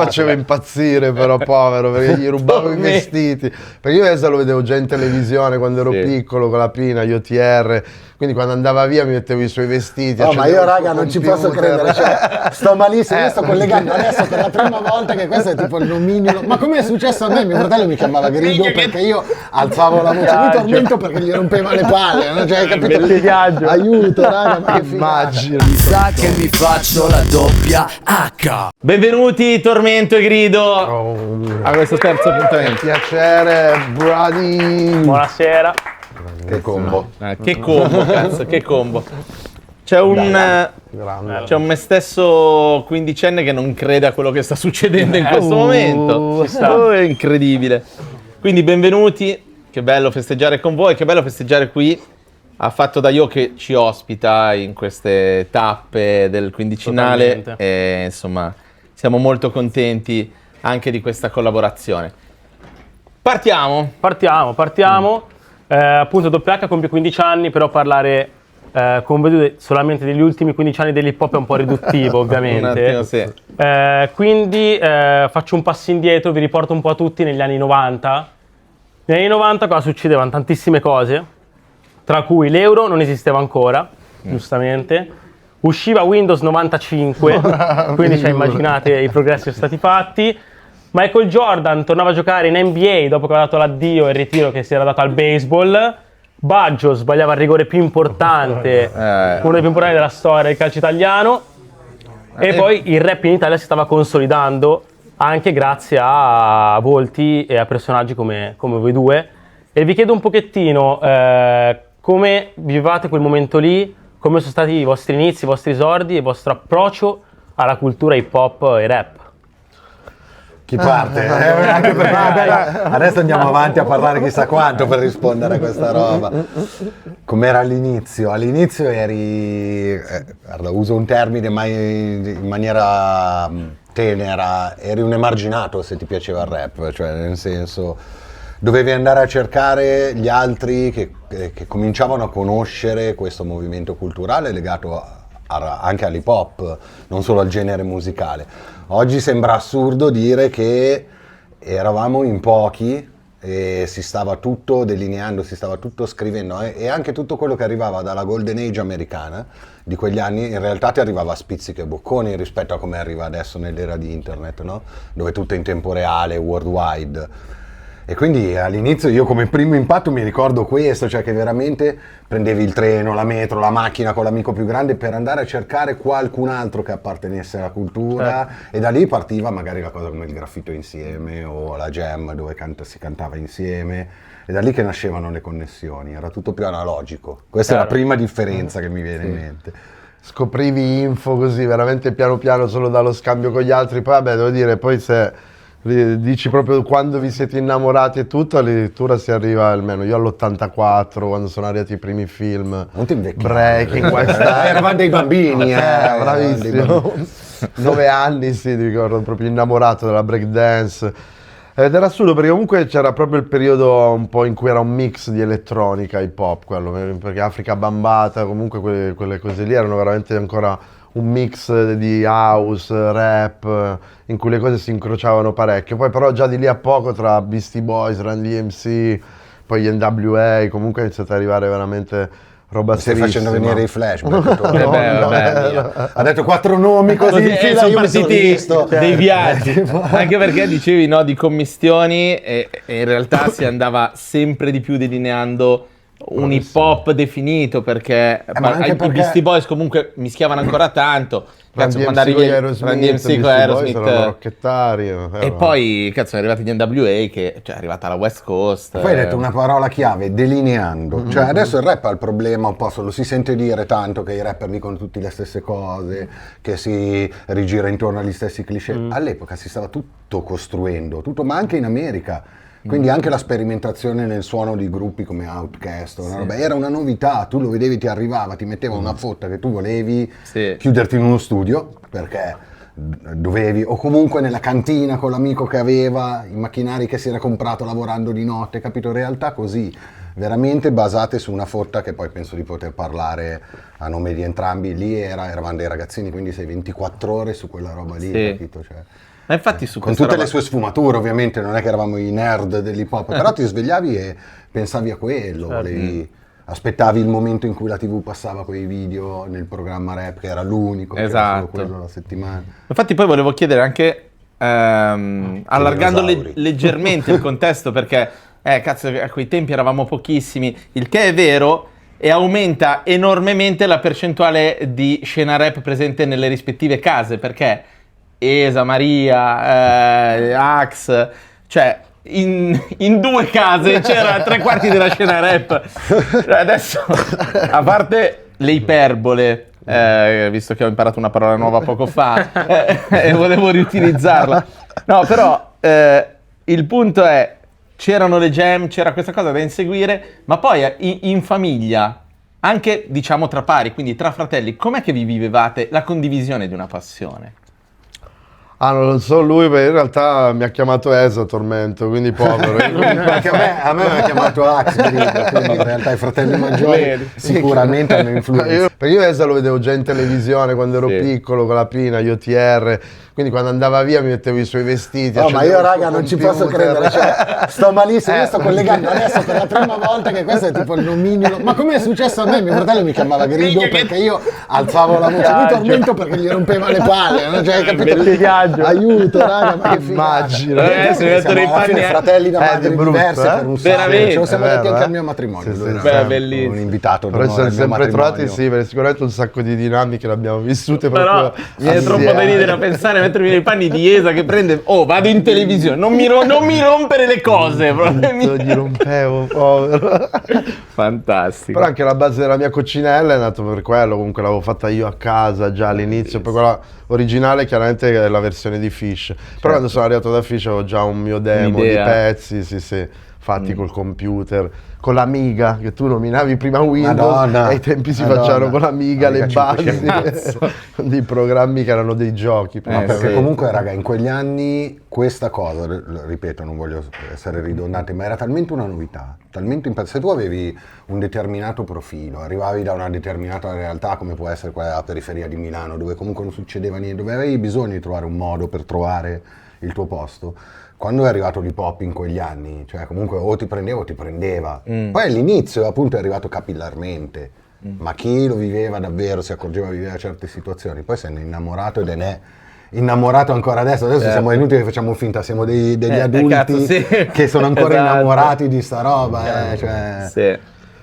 faceva impazzire però, povero, perché gli rubavo i vestiti. Perché io adesso lo vedevo già in televisione quando ero piccolo con la Pina, gli OTR. Quindi quando andava via mi mettevo i suoi vestiti. Ma io raga non ci posso credere, cioè, sto malissimo, io sto collegando adesso per la prima volta che questo è tipo il nomignolo. Ma come è successo a me? Mio fratello mi chiamava Grido perché io alzavo la voce, lui tormento perché gli rompeva le palle, no? Cioè, hai capito? Aiuto raga, ma che immagino. Sa che mi faccio la doppia H. Benvenuti Tormento e Grido a questo terzo appuntamento. Piacere, Brady. Buonasera. Che combo. Che combo, cazzo, che combo. C'è un me stesso quindicenne che non crede a quello che sta succedendo in questo momento. È incredibile. Quindi benvenuti, che bello festeggiare con voi, che bello festeggiare qui a Fatto da Io che ci ospita in queste tappe del quindicinale. E insomma siamo molto contenti anche di questa collaborazione. Partiamo. Appunto WH compie 15 anni, però parlare con voi solamente degli ultimi 15 anni dell'hip hop è un po' riduttivo ovviamente. Un attimo, sì. Quindi faccio un passo indietro, vi riporto un po' a tutti negli anni 90. Negli anni 90 qua succedevano tantissime cose, tra cui l'euro non esisteva ancora, giustamente. Usciva Windows 95, quindi cioè, immaginate i progressi che sono stati fatti. Michael Jordan tornava a giocare in NBA dopo che aveva dato l'addio e il ritiro che si era dato al baseball. Baggio sbagliava il rigore più importante, uno dei più importanti della storia del calcio italiano. E poi il rap in Italia si stava consolidando anche grazie a volti e a personaggi come voi due. E vi chiedo un pochettino come vivevate quel momento lì, come sono stati i vostri inizi, i vostri esordi e il vostro approccio alla cultura hip hop e rap. Chi parte? Anche per me, adesso andiamo avanti a parlare chissà quanto per rispondere a questa roba. Com'era all'inizio? All'inizio eri, guarda, uso un termine ma in maniera tenera, eri un emarginato se ti piaceva il rap, cioè nel senso dovevi andare a cercare gli altri che cominciavano a conoscere questo movimento culturale legato anche all'hip hop, non solo al genere musicale. Oggi sembra assurdo dire che eravamo in pochi e si stava tutto delineando, si stava tutto scrivendo e anche tutto quello che arrivava dalla Golden Age americana di quegli anni in realtà ti arrivava a spizzichi e bocconi rispetto a come arriva adesso nell'era di internet, no? Dove tutto è in tempo reale, worldwide. E quindi all'inizio io come primo impatto mi ricordo questo, cioè che veramente prendevi il treno, la metro, la macchina con l'amico più grande per andare a cercare qualcun altro che appartenesse alla cultura e da lì partiva magari la cosa come il graffito insieme o la jam dove si cantava insieme e da lì che nascevano le connessioni, era tutto più analogico. Questa è la prima differenza che mi viene in mente. Scoprivi info così veramente piano piano solo dallo scambio con gli altri, poi vabbè devo dire, poi se dici proprio quando vi siete innamorati e tutto, addirittura si arriva almeno io all'84 quando sono arrivati i primi film Breaking, eravamo dei bambini, bravissimo, 9 anni sì, mi ricordo, proprio innamorato della breakdance ed era assurdo perché comunque c'era proprio il periodo un po' in cui era un mix di elettronica hip hop, quello, perché Africa Bambata, comunque quelle cose lì erano veramente ancora un mix di house, rap, in cui le cose si incrociavano parecchio. Poi però già di lì a poco tra Beastie Boys, Run DMC, poi gli NWA, comunque è iniziato ad arrivare veramente roba serissima. Stai facendo venire i flashback. Ha detto 4 nomi così in fila, sono io mi sono visto dei viaggi, anche perché dicevi no, di commistioni e in realtà si andava sempre di più delineando un hip hop definito perché i Beastie Boys comunque mischiavano ancora tanto. Cazzo, quando arrivi Run DMC con Aerosmith e poi cazzo sono arrivati gli NWA che cioè è arrivata la West Coast. Poi hai detto una parola chiave, delineando. Cioè adesso il rap ha il problema un po', lo si sente dire tanto che i rapper dicono tutte le stesse cose, che si rigira intorno agli stessi cliché. All'epoca si stava tutto costruendo, tutto, ma anche in America. Quindi anche la sperimentazione nel suono di gruppi come Outkast, era una novità, tu lo vedevi, ti arrivava, ti metteva una fotta che tu volevi chiuderti in uno studio, perché dovevi, o comunque nella cantina con l'amico che aveva i macchinari che si era comprato lavorando di notte, capito? Realtà così, veramente basate su una fotta che poi penso di poter parlare a nome di entrambi, lì eravamo dei ragazzini, quindi sei 24 ore su quella roba lì, capito? Cioè, Ma infatti su con questa tutte roba- le sue sfumature, ovviamente, non è che eravamo i nerd dell'hip hop, però ti svegliavi e pensavi a quello, volevi... Aspettavi il momento in cui la TV passava quei video nel programma rap, che era l'unico, che era solo Esatto. quello la settimana. Infatti poi volevo chiedere anche, allargando dinosauri. leggermente il contesto, perché cazzo, a quei tempi eravamo pochissimi, il che è vero, e aumenta enormemente la percentuale di scena rap presente nelle rispettive case, perché Esa, Maria, Axe, cioè in 2 case c'era 3/4 della scena rap. Cioè, adesso, a parte le iperbole, visto che ho imparato una parola nuova poco fa e volevo riutilizzarla, no, però il punto è, c'erano le jam, c'era questa cosa da inseguire, ma poi in famiglia, anche diciamo tra pari, quindi tra fratelli, com'è che vi vivevate la condivisione di una passione? Ah, non lo so lui, perché in realtà mi ha chiamato Esa Tormento, quindi povero. Perché a me mi ha chiamato Axe, quindi in realtà i fratelli maggiori sicuramente hanno influenza. Perché io Esa lo vedevo già in televisione quando ero piccolo, con la Pina, io TR, quindi quando andava via mi mettevo i suoi vestiti. Oh, ma accendevo io il suo raga non ci posso computer. credere, cioè, sto malissimo, io sto collegando adesso per la prima volta che questo è tipo il nomignolo. Ma come è successo a me? Mio fratello mi chiamava Grido perché io alzavo la voce, lui Tormento perché gli rompeva le palle, no? Cioè, capito? Aiuto raga, ma che Immagino. Si mettono i alla fine panni. fratelli da È madri di brutto, diverse per un sacco. Veramente, Ce lo siamo è detti vero, anche al eh? mio matrimonio. Sì, lui sì, era sì. Beh, bellissimo. un invitato Però d'onore al siamo mio sempre trovati, matrimonio. perché sicuramente un sacco di dinamiche le abbiamo vissute Però proprio viene troppo da assieme. ridere a pensare, mettermi nei panni di Esa che prende, oh vado in televisione, non mi rompere le cose, Io gli rompevo, povero. Fantastico. Però anche la base della mia coccinella è nata per quello, comunque l'avevo fatta io a casa già all'inizio, poi quella originale chiaramente è la versione di Fish. Però quando sono arrivato da Fish avevo già un mio demo Un'idea. di pezzi, sì, fatti col computer, con l'Amiga, che tu nominavi prima Windows, Madonna, e ai tempi si Madonna. facevano con l'Amiga le Amiga basi, 500. con dei programmi che erano dei giochi. No, perché sì. comunque, raga, in quegli anni questa cosa, ripeto, non voglio essere ridondante, ma era talmente una novità, talmente se tu avevi un determinato profilo, arrivavi da una determinata realtà come può essere quella della periferia di Milano, dove comunque non succedeva niente, dove avevi bisogno di trovare un modo per trovare il tuo posto. Quando è arrivato l'hip hop in quegli anni, cioè comunque o ti prendeva o ti prendeva. Poi all'inizio appunto è arrivato capillarmente, ma chi lo viveva davvero, si accorgeva, viveva certe situazioni, poi se ne è innamorato ed è innamorato ancora adesso siamo inutili che facciamo finta, siamo degli adulti cazzo, sì. che sono ancora Esatto. innamorati di sta roba, cioè... Sì.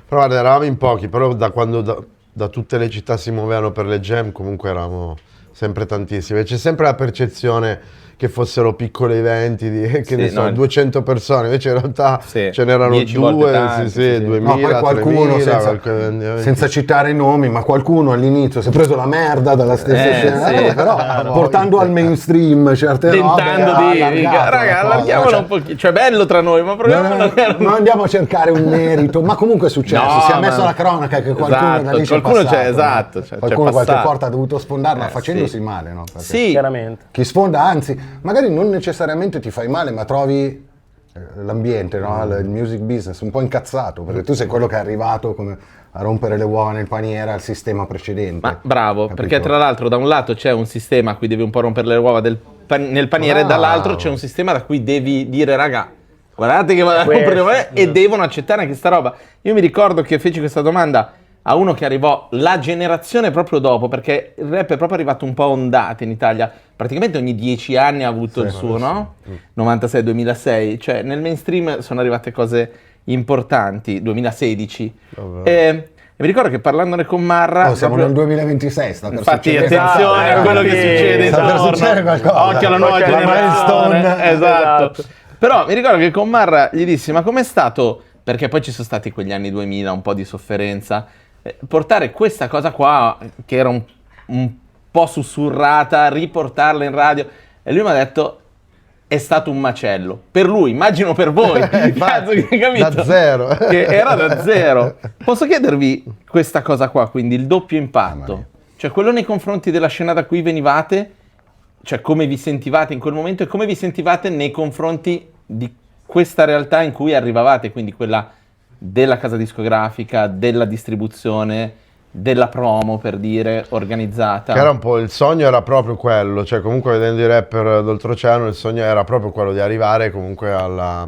Però guarda, eravamo in pochi, però da quando da tutte le città si muovevano per le jam comunque eravamo sempre tantissimi. E c'è sempre la percezione che fossero piccoli eventi, che ne so, no, 200 persone, invece in realtà Sì, ce n'erano 10 volte 2, tanti, sì. 2000, No, poi qualcuno 3000, senza citare i nomi, ma qualcuno all'inizio si è preso la merda dalla stessa scena, sì. però portando al mainstream certe Tentando robe, di, ha allargato raga, la cosa, allarghiamolo cioè, un pochino, cioè bello tra noi, ma proviamo a non andiamo a cercare un merito, ma comunque è successo, No, si è messo ma- alla cronaca che qualcuno Esatto, da lì c'è qualcuno passato, c'è, no? esatto, c'è Qualcuno qualche passato. porta ha dovuto sfondarla facendosi sì. male, no? Perché Sì, Chiaramente. chi sfonda, anzi, magari non necessariamente ti fai male, ma trovi l'ambiente, no? Il music business un po' incazzato, perché tu sei quello che è arrivato come a rompere le uova nel paniere al sistema precedente. ma bravo, Capito? perché tra l'altro da un lato c'è un sistema a cui devi un po' rompere le uova nel paniere, e Bravo. dall'altro c'è un sistema da cui devi dire, raga, guardate che vado a rompere le uova, e devono accettare anche sta roba. Io mi ricordo che feci questa domanda a uno che arrivò la generazione proprio dopo, perché il rap è proprio arrivato un po' a ondate in Italia, praticamente ogni 10 anni ha avuto il suo, no? 96-2006, cioè nel mainstream sono arrivate cose importanti, 2016. E mi ricordo che parlandone con Marra... Oh, siamo proprio- nel 2026, sta per Infatti succedere. attenzione a quello che succede sta per intorno. succedere qualcosa. Occhio alla nuova Occhio alla generazione. milestone. Esatto. Però mi ricordo che con Marra gli dissi, ma com'è stato, perché poi ci sono stati quegli anni 2000, un po' di sofferenza, portare questa cosa qua, che era un po' sussurrata, riportarla in radio, e lui mi ha detto, è stato un macello. Per lui, immagino per voi. Cazzo, che, capito? da zero. Che era da zero. Posso chiedervi questa cosa qua, quindi il doppio impatto? Cioè quello nei confronti della scena da cui venivate, cioè come vi sentivate in quel momento e come vi sentivate nei confronti di questa realtà in cui arrivavate, quindi quella della casa discografica, della distribuzione, della promo, per dire, organizzata. Che era un po' il sogno, era proprio quello, cioè comunque vedendo i rapper d'oltreoceano il sogno era proprio quello di arrivare comunque alla,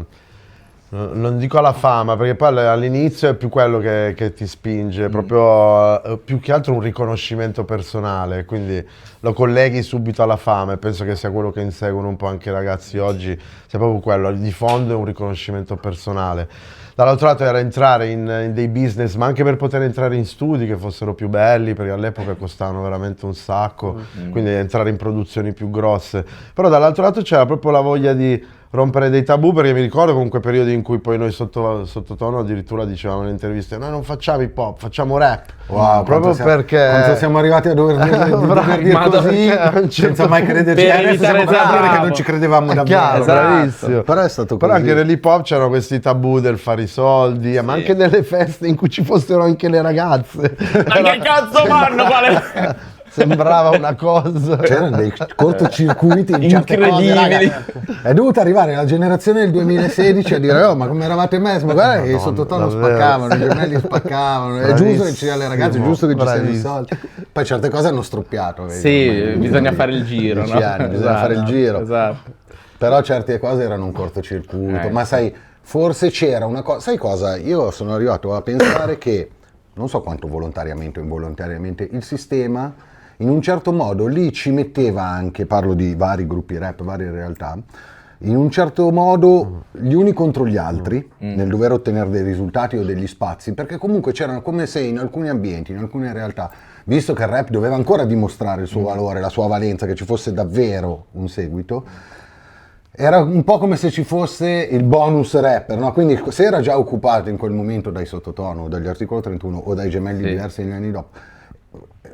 non dico alla fama, perché poi all'inizio è più quello che ti spinge, proprio più che altro un riconoscimento personale, quindi lo colleghi subito alla fama e penso che sia quello che inseguono un po' anche i ragazzi oggi, sia proprio quello, di fondo è un riconoscimento personale. Dall'altro lato era entrare in dei business, ma anche per poter entrare in studi che fossero più belli, perché all'epoca costavano veramente un sacco, quindi entrare in produzioni più grosse. Però dall'altro lato c'era proprio la voglia di rompere dei tabù, perché mi ricordo comunque periodi in cui poi noi sottotono addirittura dicevamo nelle interviste noi non facciamo hip hop, facciamo rap. Wow, proprio perché quando siamo arrivati a dover dire così senza mai crederci, per adesso evitare siamo qua a dire che bravo. non ci credevamo È davvero. chiaro, Esatto. bravissimo. Però è stato Però così. anche nell'hip hop c'erano questi tabù del fare i soldi, ma anche nelle feste in cui ci fossero anche le ragazze. Ma che cazzo fanno? Quale... Sembrava una cosa. C'erano dei cortocircuiti in certe cose, Incredibili. raga. È dovuta arrivare la generazione del 2016 a dire oh ma come eravate messi, ma guarda che i sottotono davvero. spaccavano, i gemelli spaccavano, è Bravissimo, giusto che ci siano le ragazze, è giusto che ci siano i bravissimo. soldi. Poi certe cose hanno stroppiato, vedi, Sì, ormai, bisogna fare il giro, 10 no? anni, bisogna fare il giro. Esatto. Però certe cose erano un cortocircuito, ma sai, forse c'era una cosa, sai cosa? Io sono arrivato a pensare che, non so quanto volontariamente o involontariamente, il sistema in un certo modo lì ci metteva anche, parlo di vari gruppi rap, varie realtà, in un certo modo gli uni contro gli altri nel dover ottenere dei risultati o degli spazi, perché comunque c'erano come se in alcuni ambienti, in alcune realtà, visto che il rap doveva ancora dimostrare il suo valore, la sua valenza, che ci fosse davvero un seguito, era un po' come se ci fosse il bonus rapper, no? Quindi se era già occupato in quel momento dai Sottotono, o dagli Articolo 31 o dai Gemelli diversi negli anni dopo,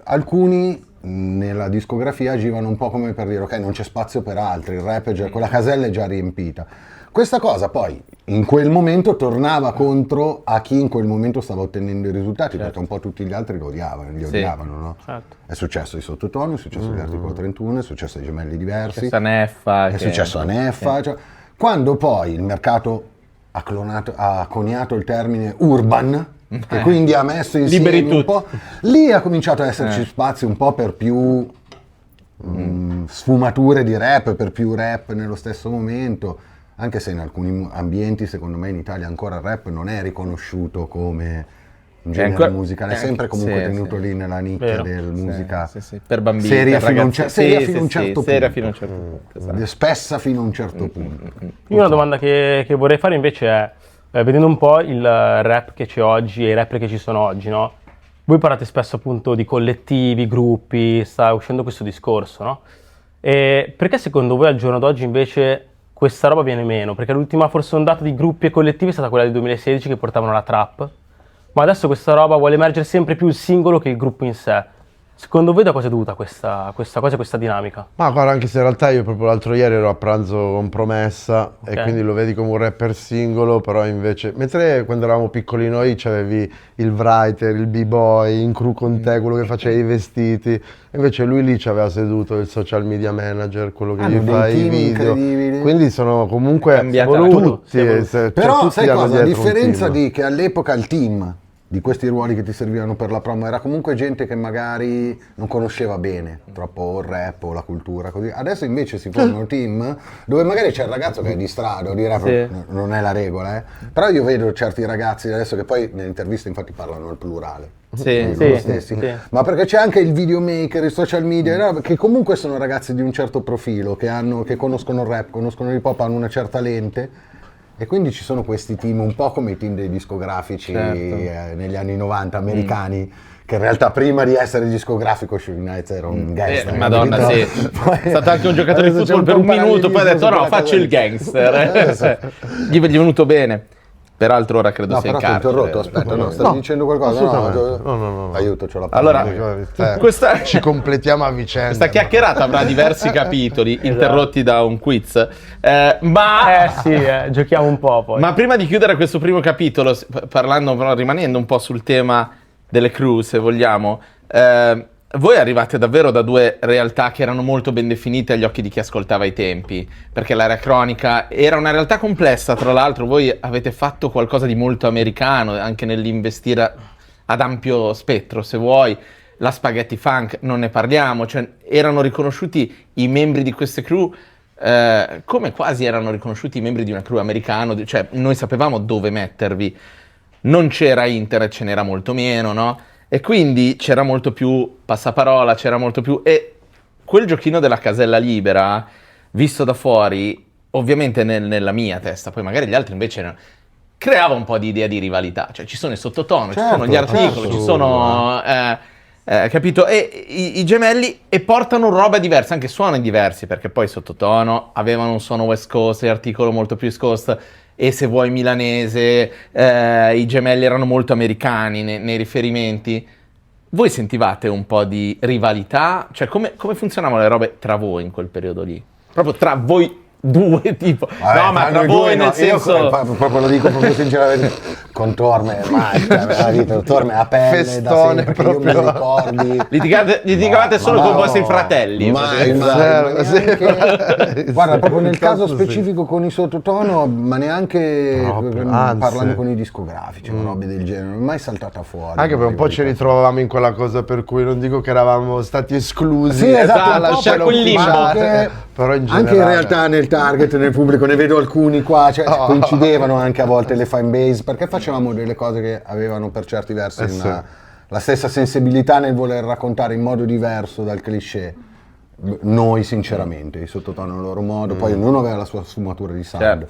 alcuni nella discografia agivano un po' come per dire ok, non c'è spazio per altri, il rap è già, quella casella è già riempita. Questa cosa poi in quel momento tornava contro a chi in quel momento stava ottenendo i risultati, perché un po' tutti gli altri li odiavano, no? Certo. È successo ai Sottotono, è successo agli Articolo 31, è successo ai Gemelli diversi, Questa Neffa. è successo a Neffa, cioè, quando poi il mercato ha coniato il termine urban, che quindi ha messo insieme Liberi un tutti. po', lì ha cominciato ad esserci spazio un po' per più sfumature di rap, per più rap nello stesso momento, anche se in alcuni ambienti, secondo me in Italia ancora il rap non è riconosciuto come un genere ancora- musicale, è sempre comunque sì, tenuto sì. lì nella nicchia Vero. del musica Sì. Per bambini, seria per fino a un ragazzi. seria fino a un certo seria punto. fino a un certo punto, esatto. spessa fino a un certo punto. Io una domanda che vorrei fare invece è, vedendo un po' il rap che c'è oggi e i rapper che ci sono oggi, no? Voi parlate spesso appunto di collettivi, gruppi, sta uscendo questo discorso, no? E perché secondo voi al giorno d'oggi invece questa roba viene meno? Perché l'ultima forse ondata di gruppi e collettivi è stata quella del 2016 che portavano la trap, ma adesso questa roba vuole emergere sempre più il singolo che il gruppo in sé. Secondo voi da cosa è dovuta questa cosa, questa dinamica? Ma guarda, anche se in realtà io proprio l'altro ieri ero a pranzo con Promessa e Ok. quindi lo vedi come un rapper singolo, però invece, mentre quando eravamo piccoli noi c'avevi il writer, il b-boy, in crew con te, quello che faceva i vestiti, invece lui lì ci aveva seduto il social media manager, quello che Hanno gli dei fa i team video, incredibili. quindi sono comunque cambiata la tutti, cosa. cioè, Però tutti sai hanno cosa? A dietro un differenza team. di che all'epoca il team di questi ruoli che ti servivano per la promo era comunque gente che magari non conosceva bene troppo il rap o la cultura così. Adesso invece si formano team dove magari c'è il ragazzo che è di strada o di rap, Sì. non è la regola, però io vedo certi ragazzi adesso che poi nelle interviste infatti parlano al plurale. Sì. Loro stessi. sì. Ma perché c'è anche il videomaker, i social media, che comunque sono ragazzi di un certo profilo, che conoscono il rap, conoscono l'hip hop, hanno una certa lente. E quindi ci sono questi team, un po' come i team dei discografici negli anni 90 americani, che in realtà prima di essere discografico Suge Knight era un gangster. Madonna, capito? sì. Poi- È stato anche un giocatore di adesso c'è football per po' un minuto, poi ha detto no, parallelismo su faccio quella il cosa gangster. Gli è venuto bene. Peraltro ora credo No, sia in però ti ho carcere. interrotto, aspetta, no, stavi No, dicendo qualcosa? assolutamente. No. Aiuto, c'ho la Allora, parola. questa, Ci completiamo a vicenda. questa chiacchierata avrà diversi capitoli interrotti da un quiz. Sì, giochiamo un po' poi. Ma prima di chiudere questo primo capitolo, parlando però rimanendo un po' sul tema delle crew, se vogliamo, voi arrivate davvero da due realtà che erano molto ben definite agli occhi di chi ascoltava ai tempi, perché l'area cronica era una realtà complessa, tra l'altro voi avete fatto qualcosa di molto americano anche nell'investire ad ampio spettro, se vuoi. La Spaghetti Funk, non ne parliamo, cioè erano riconosciuti i membri di queste crew come quasi erano riconosciuti i membri di una crew americana, cioè noi sapevamo dove mettervi, non c'era internet, ce n'era molto meno, no? E quindi c'era molto più passaparola, c'era molto più... E quel giochino della casella libera, visto da fuori, ovviamente nella mia testa, poi magari gli altri invece... creava un po' di idea di rivalità, cioè ci sono i sottotono, ci sono gli articoli, ci sono... capito? E i gemelli e portano roba diversa, anche suoni diversi, perché poi sottotono avevano un suono West Coast, l'articolo molto più East Coast, e se vuoi milanese, i gemelli erano molto americani nei riferimenti. Voi sentivate un po' di rivalità? Cioè come funzionavano le robe tra voi in quel periodo lì? Proprio tra voi due, tipo... no, ma tra voi nel senso... Io proprio lo dico proprio sinceramente, con Torme, Torme a pelle Festone, da sempre, io me lo ricordi. Litigavate solo con i vostri fratelli. Guarda, proprio nel caso Sì. specifico con i sottotono, ma neanche anzi. parlando con i discografici o robe del genere, non è mai saltata fuori. Anche per un po' ci ritrovavamo in quella cosa per cui non dico che eravamo stati esclusi Sì, esatto, dalla un po' scena quel limbo. ufficiale, però in generale... Anche in realtà nel target, nel pubblico, ne vedo alcuni qua, cioè coincidevano anche a volte le fan base, perché facevamo delle cose che avevano per certi versi sì. la stessa sensibilità nel voler raccontare in modo diverso dal cliché. Noi sinceramente, i sottotono a loro modo, poi ognuno aveva la sua sfumatura di sound. Certo.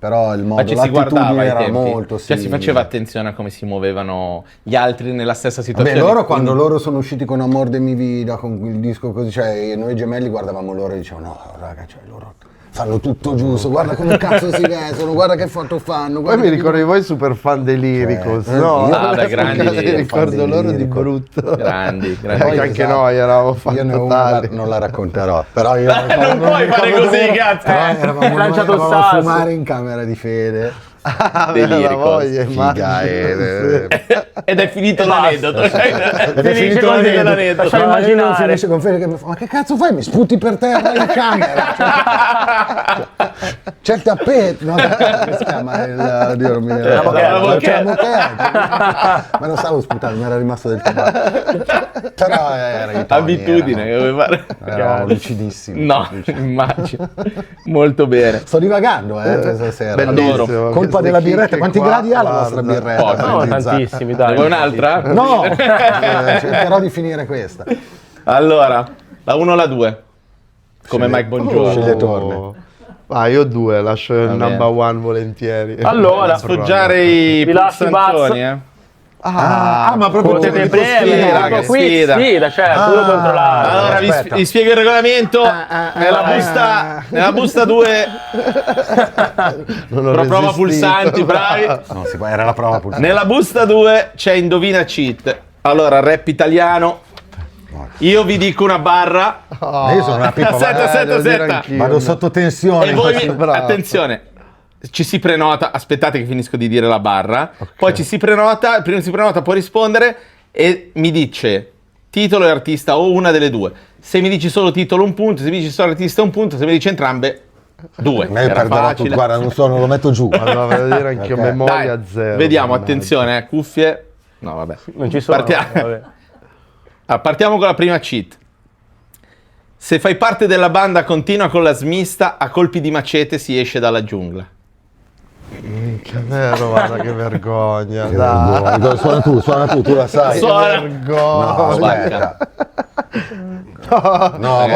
Però il Ma modo, ci si guardava l'attitudine ai era tempi, molto cioè si simile. faceva attenzione a come si muovevano gli altri nella stessa Beh, situazione. loro quando quindi- loro sono usciti con Amor de mi vida, con il disco così, cioè noi gemelli guardavamo loro e dicevamo no raga, cioè loro fanno tutto giusto, guarda come cazzo si vestono, guarda che foto fanno. Poi guarda mi che- ricordo di voi super fan dei Lyricos, no? io- Ah, beh, grandi Mi Lyricos, ricordo fan dei loro di Lyricos. brutto. Grandi. Poi, Anche esatto, noi eravamo fan io ne ho totali. una, non la racconterò, però io Non puoi mi fare ricordo così, bene, cazzo. però eravamo Lanciato noi, il a sasso. fumare in camera di Fede. Dei Aveva Lyricos. voglia, Figa, immagino. Ed è finito l'aneddoto. Ed è finito così l'aneddoto. l'aneddoto. Lasciamo Ma io non immaginare. finisce con Fede che mi fa, ma che cazzo fai? Mi sputi per terra in camera? C'è il tappeto, no? Come si chiama? Oddio, non mi viene La moquette. C'è la moquette. Ma non stavo sputando, mi era rimasto del tabacco. Però era i toni, Abitudine che vuoi fare. eravamo lucidissimi. No, immagino. Molto bene. Sto divagando, questa sera. Bellissimo. Bellissimo. Colpa della Queste birretta. Quanti qua, gradi ha la guarda. vostra birretta? Pochi. No, Realizzata? tantissimi, dai. Vuoi un'altra? No! Cercherò di finire questa. Allora, la 1 o la 2? Come Mike Bongiorno. Sceglie Torme. Ah, io due, lascio il bene. number one volentieri. Allora, Sfoggiare i Vi lascio i pulsantoni, Ma proprio potete tipo premere, sfida, che proprio qui sfida. sfida, certo, uno contro l'altro. Allora aspetta. vi spiego il regolamento. Nella busta 2 Non ho prova resistito. pulsanti, bravi. No, si può, era la prova pulsante. Nella busta 2 c'è Indovina Cheat. Allora, rap italiano. Io vi dico una barra Io sono una pippa, Aspetta, devo dire aspetta. anch'io. vado sotto tensione. e voi infatti- bravo. attenzione. Ci si prenota, aspettate che finisco di dire la barra, poi ci si prenota, il primo che si prenota può rispondere e mi dice titolo e artista o una delle due. Se mi dici solo titolo un punto, se mi dici solo artista un punto, se mi dici entrambe due. Ma io Era perderò tutto, facile. guarda, non lo metto giù. Allora, devo dire anch'io Ok. memoria Dai, zero. vediamo, mannaggia. attenzione, cuffie. No, vabbè. Non ci sono. Partiamo. vabbè. Partiamo con la prima cheat. Se fai parte della banda continua con la smista, a colpi di macete si esce dalla giungla. Che vero, guarda che vergogna. Che Dai. vergogna. Suona tu la sai. Suona. Vergogna. No, aspetta. No,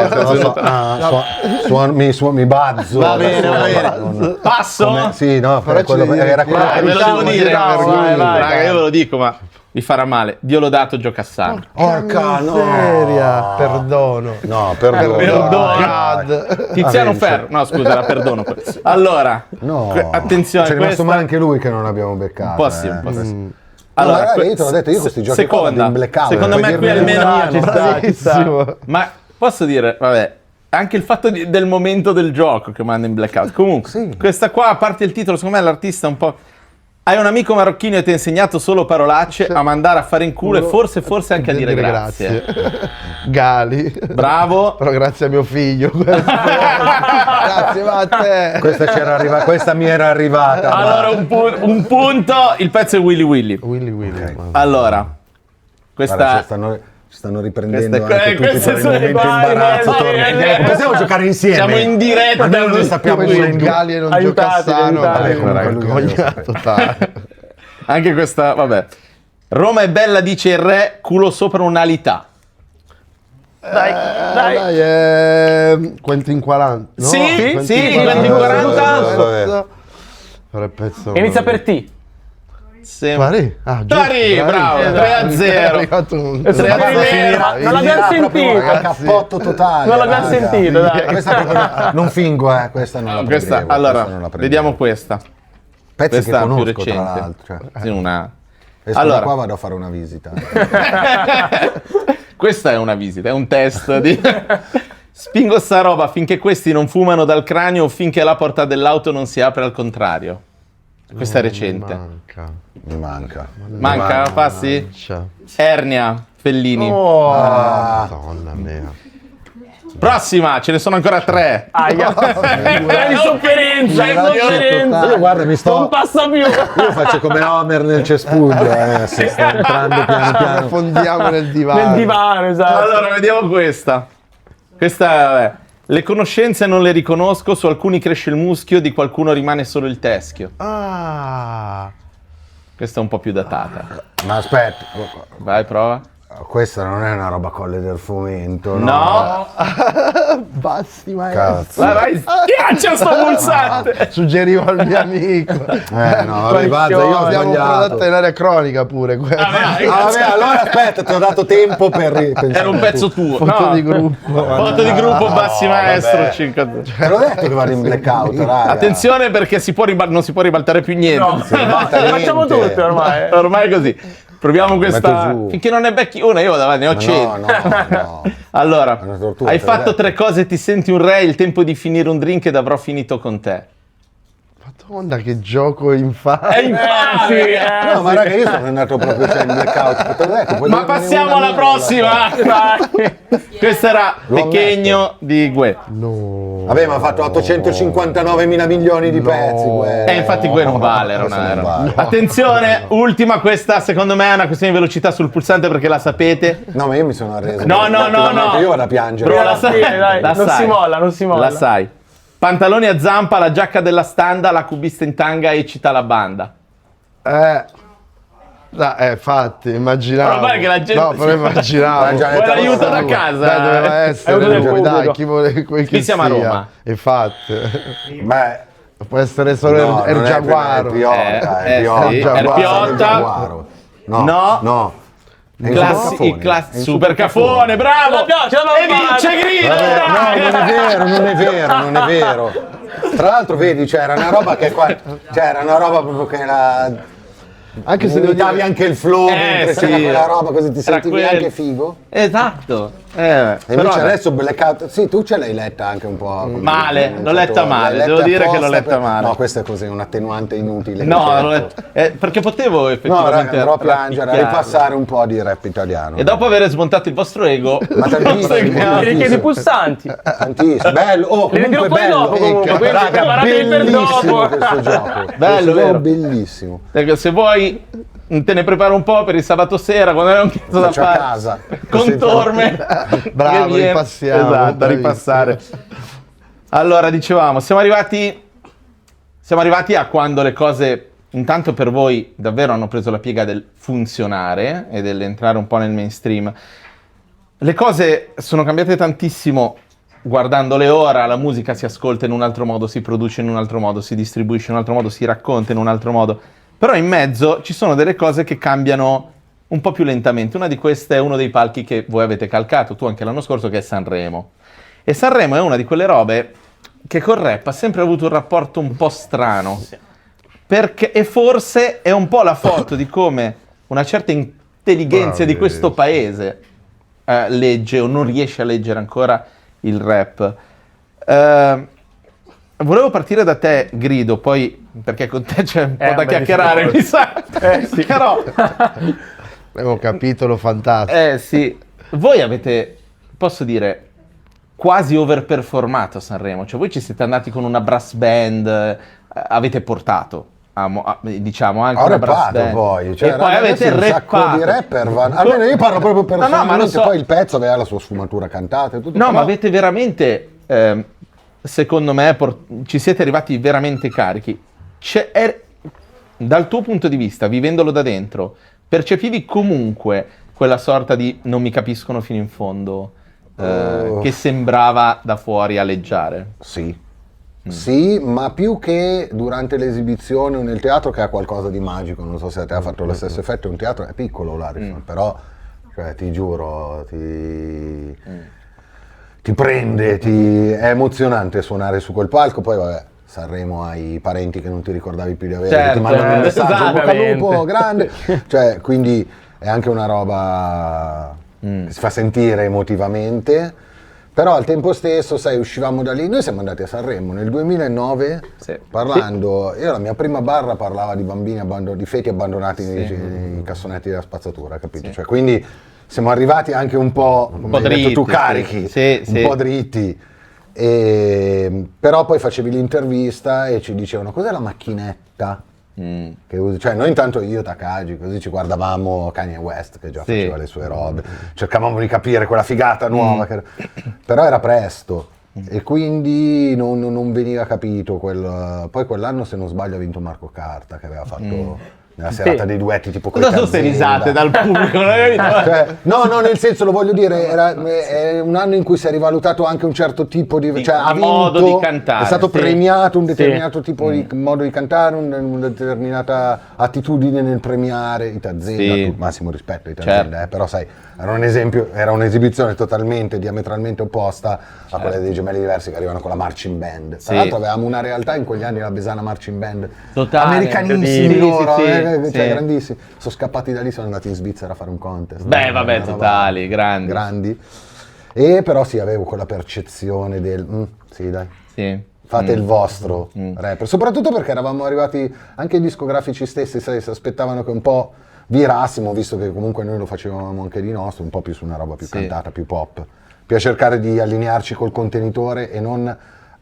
ma mi bazzo. Va bene, va bene. Non- Passo? come- Sì, no, Però ci devi dire era chi quello è. che Ve lo devo Diciamo, dire. diciamo, vai, vai, Raga, io ve lo dico, ma vi farà male. Diodato Giocassano. Porca miseria, no. perdono. No, perdono. Perdono. God. Tiziano vinto. Ferro. No, scusa, la perdono. Ah, Allora, No. attenzione, C'è rimasto questa... male anche lui che non abbiamo beccato. Un po' sì, un po' sì. Allora, io te l'ho detto, io questi giochi qua vado in blackout, secondo puoi me qui dirmene almeno una mia, ci no? sta, ci sta. Bravissimo. Ma posso dire, vabbè, anche il fatto del momento del gioco che manda in blackout. Comunque, Sì. questa qua, a parte il titolo, secondo me l'artista è un po'... Hai un amico marocchino e ti ha insegnato solo parolacce a mandare a fare in culo e forse anche a dire grazie. Gali. Bravo. Però grazie a mio figlio. Grazie a te. Questa mi era arrivata. Allora, un punto, il pezzo è Willy Willy. Willy Willy. Allora, Questa... Guarda, ci stanno riprendendo Queste- anche tutti queste per il sono le momento vai, imbarazzo. vai, vai, vai. Possiamo giocare insieme? Siamo in diretta. Almeno noi sappiamo Io due sono in due. Gali e non Aiutateli, Giocassano. aiutateli. Vabbè, comunque Lui lo vergogna deve totale. Anche questa, vabbè. Roma è bella, dice il re, culo sopra un'alità. Dai. Quentin 40. No, Sì, Quentin sì, 40. Quentin 40. Per il pezzo. Inizia per T. Pari? Ah, giusto, Pari, bravo, bravi. 3-0. È arrivato un- È stato Bravi, finire, bravi. non l'abbiamo sentito. A cappotto totale. Non l'abbiamo raga. sentito, dai. Questa proprio, non fingo, questa non la Questa, prendevo, allora, questa non la prendevo. vediamo questa. Pezzi Questa che più conosco, tra recente. l'altro. Cioè, Sì, una... esco Allora. da qua, vado a fare una visita. Questa è una visita, è un test di... Spingo sta roba finché questi non fumano dal cranio o finché la porta dell'auto non si apre al contrario. Questa è recente. Manca. Mi manca. Manca, passi? Ernia, Fellini. Oh, Madonna mia. Prossima, ce ne sono ancora 3. Aia. È di sofferenza, è di sofferenza. Io guarda, mi sto... Non passa più. Io faccio come Homer nel cespuglio, si sta entrando piano piano. Approfondiamo nel divano. Nel divano, esatto. Allora, vediamo questa. Questa, vabbè. Le conoscenze non le riconosco, su alcuni cresce il muschio, di qualcuno rimane solo il teschio. Ah. Questa è un po' più datata. Ma aspetta, Vai, prova. questa non è una roba Colle del Fomento, no? No, Bassi maestro. Cazzo. vai, schiaccia sto pulsante. Suggerivo al mio amico. No, vabbè, Bazza, io ho Abbiamo sbagliato. prodotto in area cronica pure questo. Vabbè, Ah, vabbè, allora aspetta, ti ho dato tempo per pensare. era un pezzo tuo. Foto No. di gruppo. Foto di gruppo, bassi maestro. vabbè. 5. Te l'ho detto che vado in blackout, raga. Attenzione perché non si può ribaltare più niente. No, le facciamo niente. tutte ormai. Ormai è così. Proviamo questa. Metto giù. Finché non ne becchi una, io davanti ne ho 100. No. Allora, È una tortura, hai te l'ho fatto detto. 3 cose e ti senti un re, il tempo di finire un drink ed avrò finito con te. Madonna che gioco infame. Sì, No, ma raga, io sono andato proprio in blackout. Te l'ho detto, puoi Ma dirmene passiamo una alla mia, prossima. Vai. Questo era L'ho Pechegno di Gue. No. Vabbè, ma ha fatto 859 mila milioni di pezzi. Infatti Gue non vale, era Questo non una... vale. Attenzione, ultima, questa secondo me è una questione di velocità sul pulsante perché la sapete. No, ma io mi sono arreso. No, no, no, no. Io vado a piangere. Però la Alla sai, fine, dai, la non sai. si molla, non si molla. La sai. Pantaloni a zampa, la giacca della standa, la cubista in tanga e cita la banda. Infatti, immaginavo. Però guarda che la gente No, però immaginavo. Già, Vuoi l'aiuto da Dai, casa? doveva essere. Aiuto del Dai, pubblico. chi vuole quel che siamo a sia. Roma. Infatti. Beh, Può essere solo no, il non è Giaguaro. Piotta, Eh, è Piotta. sì, Giaguaro, è Piotta. è il Giaguaro. No, No. no. È il Il supercafone. super cafone, bravo! Ce l'abbiamo E vince Grido! Vabbè, no, dai! non è vero. Tra l'altro, vedi, c'era una roba che qua. C'era una roba proprio che era. Anche se devo Imitavi dire, anche il flow mentre sì. c'era quella roba così ti Era sentivi quello. anche figo. Esatto. E Però invece adesso blackout. Sì, tu ce l'hai letta anche un po'. Male, come l'ho letta male, l'hai devo letta dire che l'ho apposta letta male. No, questo è così, un attenuante inutile. No, certo. l'ho letto- perché potevo No, effettivamente raga, andrò a piangere, a rappicchiare. ripassare un po' di rap italiano. E dopo aver smontato il vostro ego, Ma tantissimo. proseguiamo. Mi richiedi i pulsanti. Tantissimo, bello, oh, Li comunque ritiro poi bello. dopo, comunque, quindi Raga, preparatevi per bellissimo dopo. questo gioco. Bello, Questo vero? gioco bellissimo. Ecco, se vuoi te ne preparo un po' per il sabato sera quando hai un cazzo da Faccio a fare. casa. Con Torme. Bravo, che viene- ripassiamo, Esatto, a bravissimo. ripassare. Allora, dicevamo, siamo arrivati a quando le cose, intanto per voi, davvero hanno preso la piega del funzionare e dell'entrare un po' nel mainstream. Le cose sono cambiate tantissimo guardandole ora, la musica si ascolta in un altro modo, si produce in un altro modo, si distribuisce in un altro modo, si racconta in un altro modo. Però in mezzo ci sono delle cose che cambiano un po' più lentamente. Una di queste è uno dei palchi che voi avete calcato, tu anche l'anno scorso, che è Sanremo. E Sanremo è una di quelle robe che col rap ha sempre avuto un rapporto un po' strano. Perché, e forse è un po' la foto di come una certa intelligenza di questo paese legge o non riesce a leggere ancora il rap. Volevo partire da te, Grido, poi perché con te c'è un po' da beh, chiacchierare, mi sa. Sì. Però, È un capitolo fantastico. sì, voi avete, posso dire, quasi overperformato a Sanremo, cioè voi ci siete andati con una brass band, avete portato. diciamo anche Ho una brass rappato band. poi, cioè, e poi avete un sacco rappato. di rapper almeno io parlo proprio personalmente, ma lo so. poi il pezzo aveva la sua sfumatura cantata e tutto. No, però- ma avete veramente, secondo me, ci siete arrivati veramente carichi. Dal tuo punto di vista, vivendolo da dentro, percepivi comunque quella sorta di non mi capiscono fino in fondo, che sembrava da fuori aleggiare? Sì. Sì, ma più che durante l'esibizione o nel teatro, che ha qualcosa di magico, non so se a te ha fatto lo stesso effetto, un teatro è piccolo l'Harrison, però cioè, ti giuro, ti prende, è emozionante suonare su quel palco, poi vabbè, Sanremo hai parenti che non ti ricordavi più di avere, che ti Certo, mandano un messaggio, bocca al lupo, esattamente. grande, cioè quindi è anche una roba che si fa sentire emotivamente. Però al tempo stesso, sai, uscivamo da lì, noi siamo andati a Sanremo nel 2009 Sì. parlando, io la mia prima barra parlava di bambini, di feti abbandonati nei cassonetti della spazzatura, capito? Sì. Cioè, quindi siamo arrivati anche un po', come hai detto dritti, tu, sì. carichi, Sì, un sì. po' dritti. Però poi facevi l'intervista e ci dicevano cos'è la macchinetta che usi? Cioè noi intanto io, Takagi, così ci guardavamo Kanye West che già Sì. faceva le sue robe, cercavamo di capire quella figata nuova, però era presto e quindi non veniva capito. Poi quell'anno, se non sbaglio, ha vinto Marco Carta che aveva fatto nella serata dei duetti tipo coi Cosa sono queste risate dal pubblico? Non hai capito? cioè, no, nel senso, lo voglio dire, è un anno in cui si è rivalutato anche un certo tipo di... Cioè, ha vinto, modo di cantare, è stato sì. premiato un determinato tipo di modo di cantare, una determinata attitudine nel premiare, Itazienda, Sì. massimo rispetto a Itazienda, Certo. però sai, era un esempio, era un'esibizione totalmente, diametralmente opposta a quella dei Gemelli Diversi che arrivano con la marching band. Tra Sì. l'altro avevamo una realtà in quegli anni, la Besana Marching Band, Totale. americanissimi Sì, loro, sì, cioè sì. grandissimi. Sono scappati da lì, sono andati in Svizzera a fare un contest. Beh, vabbè, Una roba- totali, grandi. grandi. E però sì, avevo quella percezione del sì, dai, Sì. fate il vostro rapper, soprattutto perché eravamo arrivati, anche i discografici stessi, sai, si aspettavano che un po' virassimo, visto che comunque noi lo facevamo anche di nostro, un po' più su una roba più Sì. cantata, più pop, più a cercare di allinearci col contenitore e non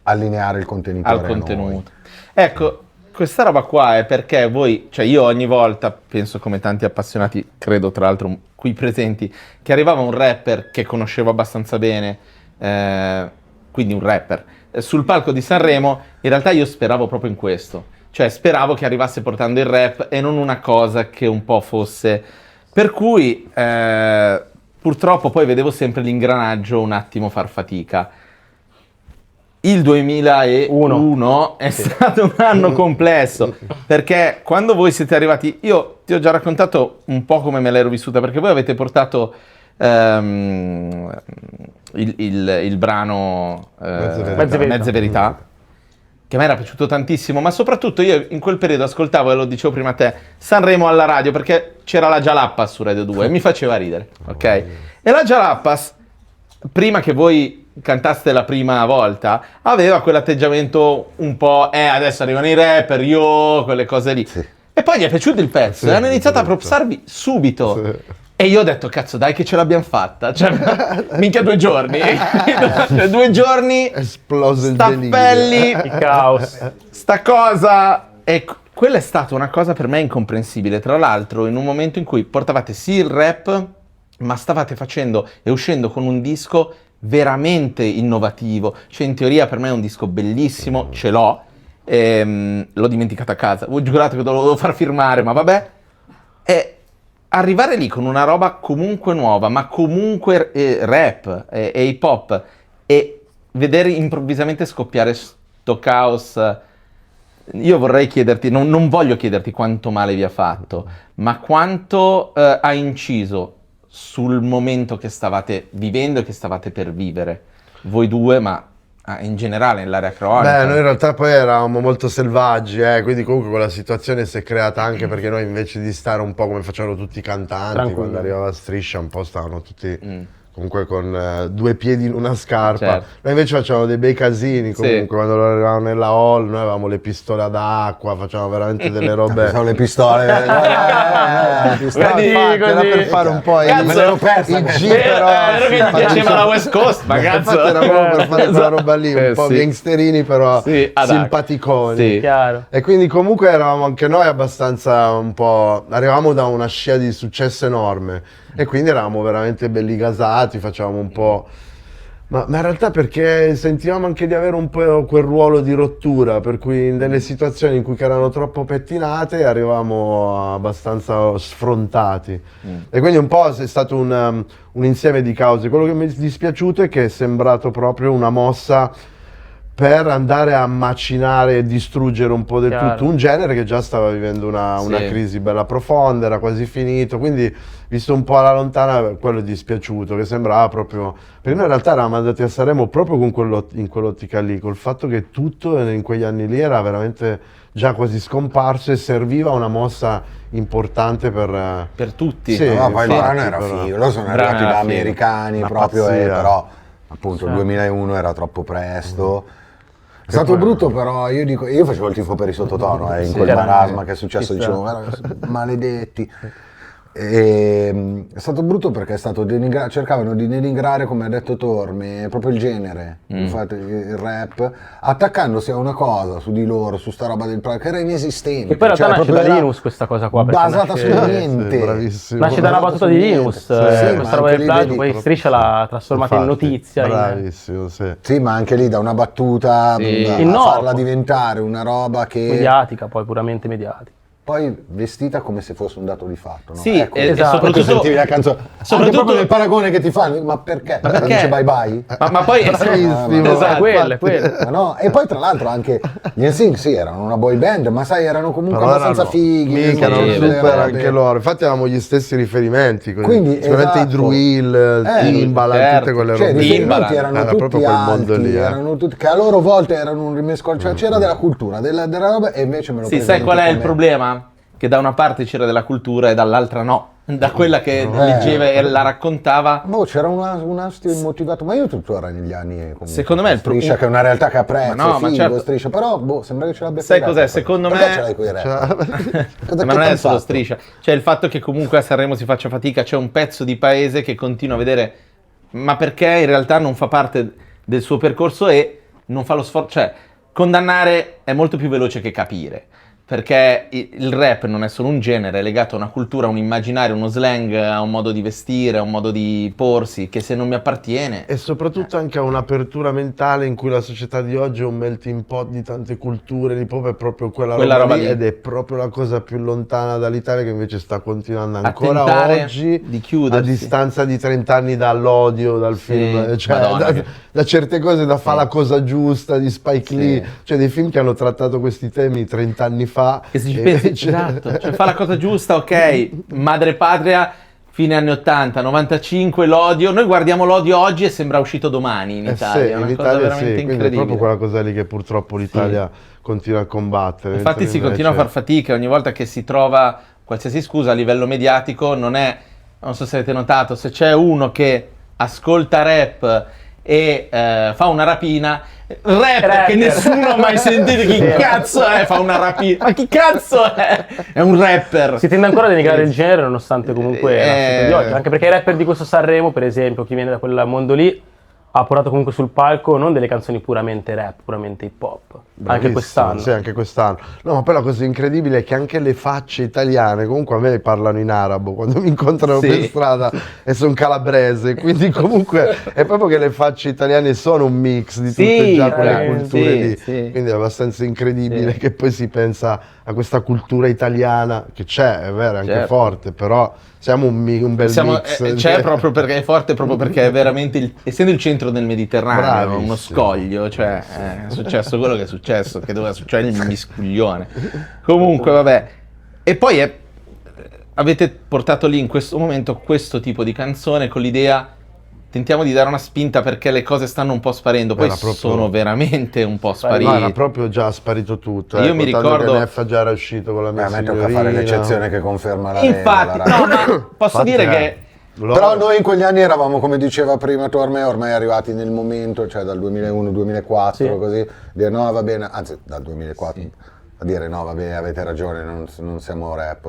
allineare il contenitore Al a noi. contenuto. Ecco, questa roba qua è perché voi, cioè io ogni volta, penso come tanti appassionati, credo tra l'altro qui presenti, che arrivava un rapper che conoscevo abbastanza bene, quindi un rapper, sul palco di Sanremo, in realtà io speravo proprio in questo. Cioè speravo che arrivasse portando il rap e non una cosa che un po' fosse... Per cui purtroppo poi vedevo sempre l'ingranaggio un attimo far fatica. Il 2001 è stato un anno complesso, perché quando voi siete arrivati, io ti ho già raccontato un po' come me l'ero vissuta, perché voi avete portato il brano Mezze Verità, che a me era piaciuto tantissimo, ma soprattutto io in quel periodo ascoltavo, e lo dicevo prima a te, Sanremo alla radio, perché c'era la Jalapas su Radio 2 e mi faceva ridere, ok? E la Jalapas, prima che voi cantaste la prima volta, aveva quell'atteggiamento un po' adesso arrivano i rapper, quelle cose lì. Sì. E poi gli è piaciuto il pezzo, e hanno iniziato a propsarvi subito. Sì. E io ho detto, cazzo, dai che ce l'abbiamo fatta. Cioè, minchia 2 giorni. 2 giorni, Esploso il stappelli, Il caos. sta cosa. E quella è stata una cosa per me incomprensibile. Tra l'altro, in un momento in cui portavate sì il rap, ma stavate facendo e uscendo con un disco veramente innovativo. Cioè, in teoria per me è un disco bellissimo, ce l'ho. L'ho dimenticato a casa. Ho giurato che dovevo far firmare, ma vabbè. E arrivare lì con una roba comunque nuova, ma comunque rap e hip hop, e vedere improvvisamente scoppiare sto caos. Io vorrei chiederti, non voglio chiederti quanto male vi ha fatto, ma quanto ha inciso sul momento che stavate vivendo e che stavate per vivere, voi due, ma in generale nell'area cronica. Beh, noi in realtà poi eravamo molto selvaggi, quindi comunque quella situazione si è creata anche perché noi invece di stare un po' come facevano tutti i cantanti, Tranquillo. quando arrivava Striscia un po' stavano tutti comunque con 2 piedi in una scarpa. Certo. Noi invece facevamo dei bei casini comunque, Sì. quando arrivavamo nella hall, noi avevamo le pistole ad acqua, facevamo veramente delle robe. Sono le pistole. Le pistole. Vedi, Infatti, era così. per fare un po' Cazzo, me l'ero persa i questa. G, però Vero che ti piaceva la West Coast, ma cazzo. infatti era proprio per fare quella roba lì, un po' sì. gangsterini però Sì, ad acqua. simpaticoni. Sì. Chiaro. E quindi comunque eravamo anche noi abbastanza un po'. Arrivavamo da una scia di successo enorme e quindi eravamo veramente belli gasati, facevamo un po'. Ma in realtà perché sentivamo anche di avere un po' quel ruolo di rottura, per cui in delle situazioni in cui erano troppo pettinate arrivavamo abbastanza sfrontati. E quindi un po' è stato un insieme di cause. Quello che mi è dispiaciuto è che è sembrato proprio una mossa per andare a macinare e distruggere un po' del Chiaro. tutto un genere che già stava vivendo una Sì. crisi bella profonda, era quasi finito, quindi visto un po' alla lontana quello è dispiaciuto, che sembrava proprio, perché noi in realtà eravamo andati a Sanremo proprio con in quell'ottica lì, col fatto che tutto in quegli anni lì era veramente già quasi scomparso e serviva una mossa importante per tutti. Sì, No, poi il infatti, brano era però. figo, loro sono Il brano arrivati era da figo. americani Una proprio, pazzia. però appunto il 2001 era troppo presto. È stato brutto, però io facevo il tifo per i sottotono, in quel chiaramente. marasma che è successo, Ci sta. dicevo, "Guarda, maledetti." E, è stato brutto perché è stato cercavano di denigrare, come ha detto Torme, proprio il genere, infatti, il rap, attaccandosi a una cosa su di loro, su sta roba del che era inesistente. Che poi in realtà nasce proprio da era Linus questa cosa qua. perché basata nasce- su Sì, niente. bravissimo. Nasce da una battuta di Linus, Sì, ma questa roba anche del lì plagio, vedi poi proprio- Striscia l'ha trasformata in Infatti, notizia. bravissimo, sì. Sì, ma anche lì da una battuta Sì. a Innocuo. farla diventare una roba che Mediatica, poi puramente mediatica. poi vestita come se fosse un dato di fatto, no? Sì, Ecco, e esatto. proprio soprattutto sentivi la canzone, anche soprattutto- proprio nel paragone che ti fanno, ma perché? perché? Dice bye bye? Ma poi Bravissimo. esatto. È quello, è quello. Ma no, e poi tra l'altro anche gli NSYNC sì, erano una boy band, ma sai, erano comunque Però abbastanza erano, fighi. mica, erano delle super robe. anche loro. Infatti avevamo gli stessi riferimenti. Quindi, sicuramente esatto. i Druil, Timbaland, certo. tutte quelle Cioè, i robe. lì. riferimenti erano Era proprio tutti quel mondo alti, lì. erano tutti, che a loro volte erano un rimescolo, cioè c'era della cultura, della roba, e invece me lo Sì, sai presenti qual è il come- problema? Che da una parte c'era della cultura e dall'altra no. Da quella che leggeva e la raccontava. Boh, c'era un astio immotivato, ma io tuttora negli anni comunque. Secondo me il Striscia, che è una realtà che apprezzo, Ma no, ma figo, certo. Striscia, però boh, sembra che ce l'abbia Sai coi cos'è? rap, Secondo Perché me- ce l'hai coi rap? Cosa Ma non che è solo fatto? Striscia. Cioè il fatto che comunque a Sanremo si faccia fatica, c'è un pezzo di paese che continua a vedere, ma perché in realtà non fa parte del suo percorso e non fa lo sforzo. Cioè, condannare è molto più veloce che capire. Perché il rap non è solo un genere, è legato a una cultura, a un immaginario, uno slang, a un modo di vestire, a un modo di porsi, che se non mi appartiene. E soprattutto anche a un'apertura mentale in cui la società di oggi è un melting pot di tante culture, di proprio è proprio quella roba lì, ed è proprio la cosa più lontana dall'Italia che invece sta continuando ancora tentare oggi di chiudersi. a distanza di 30 anni dall'odio, dal film, cioè Madonna, da certe cose, da fa la cosa giusta di Spike Lee, cioè dei film che hanno trattato questi temi 30 anni fa. Che se ci e- pensi, cioè- esatto, cioè fa la cosa giusta, ok, madre patria, fine anni 80, 95, l'odio, noi guardiamo l'odio oggi e sembra uscito domani in Italia, sì, è una in cosa Italia veramente sì, quindi è incredibile. proprio quella cosa lì che purtroppo l'Italia continua a combattere. Infatti mentre si continua a far invece- fatica, ogni volta che si trova qualsiasi scusa a livello mediatico, non so se avete notato, se c'è uno che ascolta rap e fa una rapina, rapper che nessuno ha mai sentito, chi cazzo è, fa una rapina, ma chi cazzo è? È un rapper. Si tende ancora a denigrare il genere nonostante comunque la società di oggi. Anche perché i rapper di questo Sanremo, per esempio, chi viene da quel mondo lì, ha portato comunque sul palco non delle canzoni puramente rap, puramente hip hop. Anche Bravissimo, quest'anno. Sì, anche quest'anno. No, ma poi la cosa incredibile è che anche le facce italiane, comunque a me parlano in arabo quando mi incontrano Sì. per strada e sono calabrese, quindi comunque è proprio che le facce italiane sono un mix di tutte Sì, già quelle sì, culture lì. sì. Quindi è abbastanza incredibile Sì. che poi si pensa a questa cultura italiana che c'è, è vero, è anche Certo. forte, però siamo un bel mix. C'è proprio perché è forte, proprio perché è veramente, essendo il centro del Mediterraneo, Bravissimo. uno scoglio, cioè è successo quello che è successo, che doveva succedere il miscuglione. Comunque, vabbè. E poi avete portato lì in questo momento questo tipo di canzone con l'idea, tentiamo di dare una spinta perché le cose stanno un po' sparendo, poi Era proprio- sono veramente un po' No, sparite. era proprio già sparito tutto. Io mi contando ricordo- che Neffa già era uscito con la mia A me tocca signorina. fare l'eccezione che conferma la regola, Infatti, raga. no, ma posso Infatti dire è. che Però noi in quegli anni eravamo, come diceva prima Torme, ormai arrivati nel momento, cioè dal 2001-2004, Sì. così, dire no va bene, anzi dal 2004, a dire no va bene, avete ragione, non siamo rap.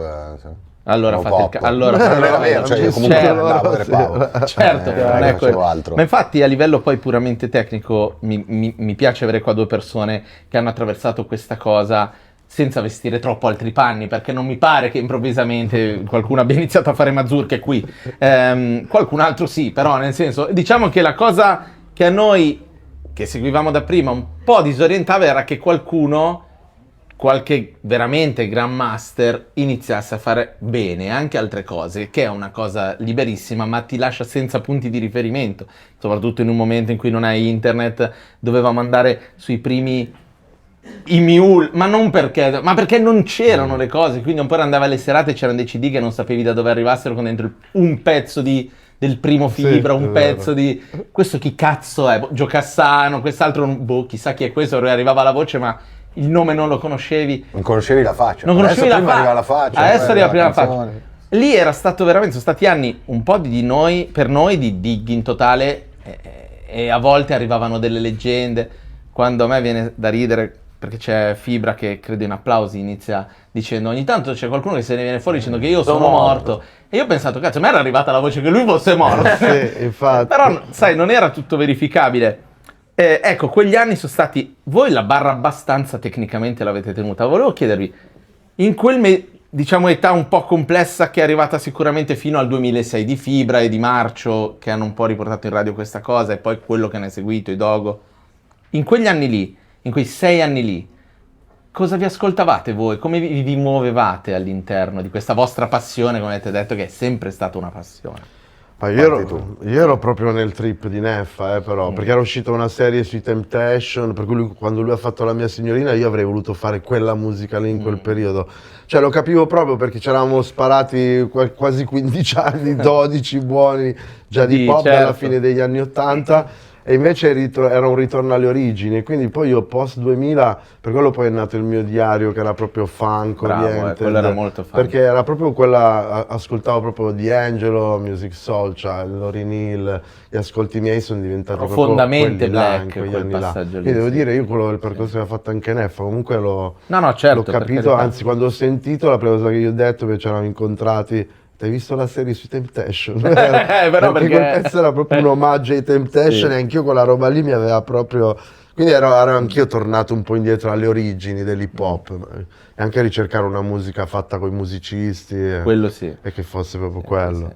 Allora siamo fate pop. allora non fate era vero, cioè io comunque certo, andavo e repavo. certo, non non è è che facevo quello. altro. Ma infatti a livello poi puramente tecnico mi piace avere qua due persone che hanno attraversato questa cosa senza vestire troppo altri panni, perché non mi pare che improvvisamente qualcuno abbia iniziato a fare mazurche qui. Qualcun altro sì, però nel senso, diciamo che la cosa che a noi, che seguivamo da prima, un po' disorientava era che qualche veramente grandmaster iniziasse a fare bene anche altre cose, che è una cosa liberissima, ma ti lascia senza punti di riferimento, soprattutto in un momento in cui non hai internet. Dovevamo andare sui primi Miul, ma non perché, ma perché non c'erano le cose, quindi un po' andava alle serate e c'erano dei CD che non sapevi da dove arrivassero, con dentro un pezzo del primo Fibra, Sì, un è pezzo vero. di... Questo chi cazzo è? Gio Cassano, quest'altro, chissà chi è questo, arrivava la voce ma il nome non lo conoscevi. Non conoscevi la faccia. Non conoscevi Adesso la prima faccia. arriva la faccia. Adesso poi arriva prima la faccia. canzone. Lì era stato veramente, sono stati anni un po' di noi, per noi, di dig in totale, e a volte arrivavano delle leggende. Quando a me viene da ridere, perché c'è Fibra che credo in applausi inizia dicendo ogni tanto c'è qualcuno che se ne viene fuori dicendo che io sono morto. E io ho pensato, cazzo, a me era arrivata la voce che lui fosse morto. Sì, infatti. Però, sai, non era tutto verificabile. Ecco, quegli anni sono stati... Voi la barra abbastanza tecnicamente l'avete tenuta. Volevo chiedervi, in quel, diciamo, età un po' complessa che è arrivata sicuramente fino al 2006 di Fibra e di Marcio, che hanno un po' riportato in radio questa cosa, e poi quello che ne è seguito, i Dogo. In quegli anni lì, in quei 6 anni lì, cosa vi ascoltavate voi? Come vi muovevate all'interno di questa vostra passione, come avete detto, che è sempre stata una passione? Ma io ero proprio nel trip di Neffa, però, perché era uscita una serie sui Temptation, per cui quando lui ha fatto La mia signorina io avrei voluto fare quella musica lì in quel periodo. Cioè lo capivo proprio perché ci eravamo sparati quasi 15 anni, 12 buoni già di Sì, pop certo. dalla fine degli anni 80. E invece era un ritorno alle origini, quindi poi io post 2000, per quello poi è nato il mio diario che era proprio funk, Bravo, oriented, quello era molto funk. perché era proprio quella, ascoltavo proprio D'Angelo, Music Soul Child, Lauryn Hill, gli ascolti miei sono diventati Profondamente proprio quelli là, black, in quegli quel anni là. passaggio lì, Quindi devo sì. dire, io il percorso che ha fatto anche Neffa, comunque No, certo, l'ho per capito, carità. anzi quando ho sentito la prima cosa che gli ho detto, che ci eravamo incontrati, hai visto la serie su Temptation? Però perché- quel pezzo era proprio un omaggio ai Temptation, Sì. e anch'io quella roba lì mi aveva proprio... Quindi ero anch'io tornato un po' indietro alle origini dell'hip hop, e anche a ricercare una musica fatta con i musicisti, Quello sì. e che fosse proprio quello.